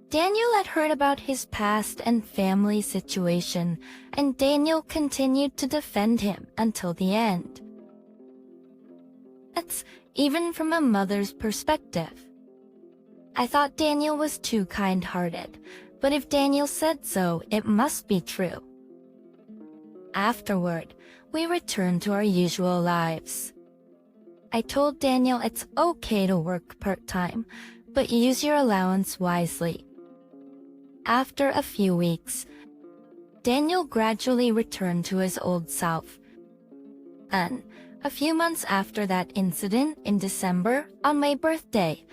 [SPEAKER 1] Daniel had heard about his past and family situation, and Daniel continued to defend him until the end. That's even from a mother's perspective. I thought Daniel was too kind-hearted, but if Daniel said so, it must be true. Afterward, we returned to our usual lives. I told Daniel it's okay to work part-time, but use your allowance wisely. After a few weeks, Daniel gradually returned to his old self. And A few months after that incident in December, on my birthday,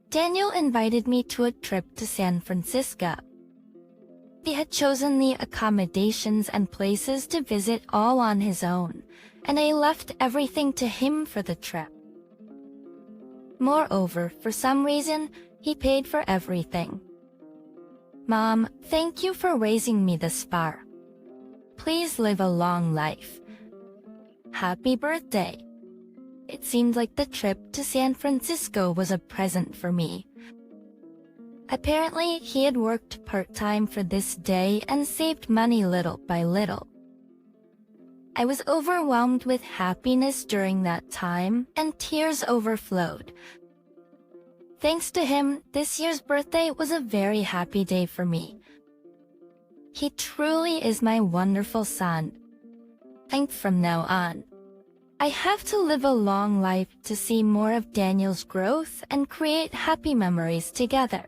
[SPEAKER 1] Daniel invited me to a trip to San Francisco. He had chosen the accommodations and places to visit all on his own, and I left everything to him for the trip. Moreover, for some reason, he paid for everything. Mom, thank you for raising me this far. Please live a long life. Happy birthday. It seemed like the trip to San Francisco was a present for me. Apparently, he had worked part-time for this day and saved money little by little. I was overwhelmed with happiness during that time, and tears overflowed. Thanks to him, this year's birthday was a very happy day for me. He truly is my wonderful son. And from now on, I have to live a long life to see more of Daniel's growth and create happy memories together.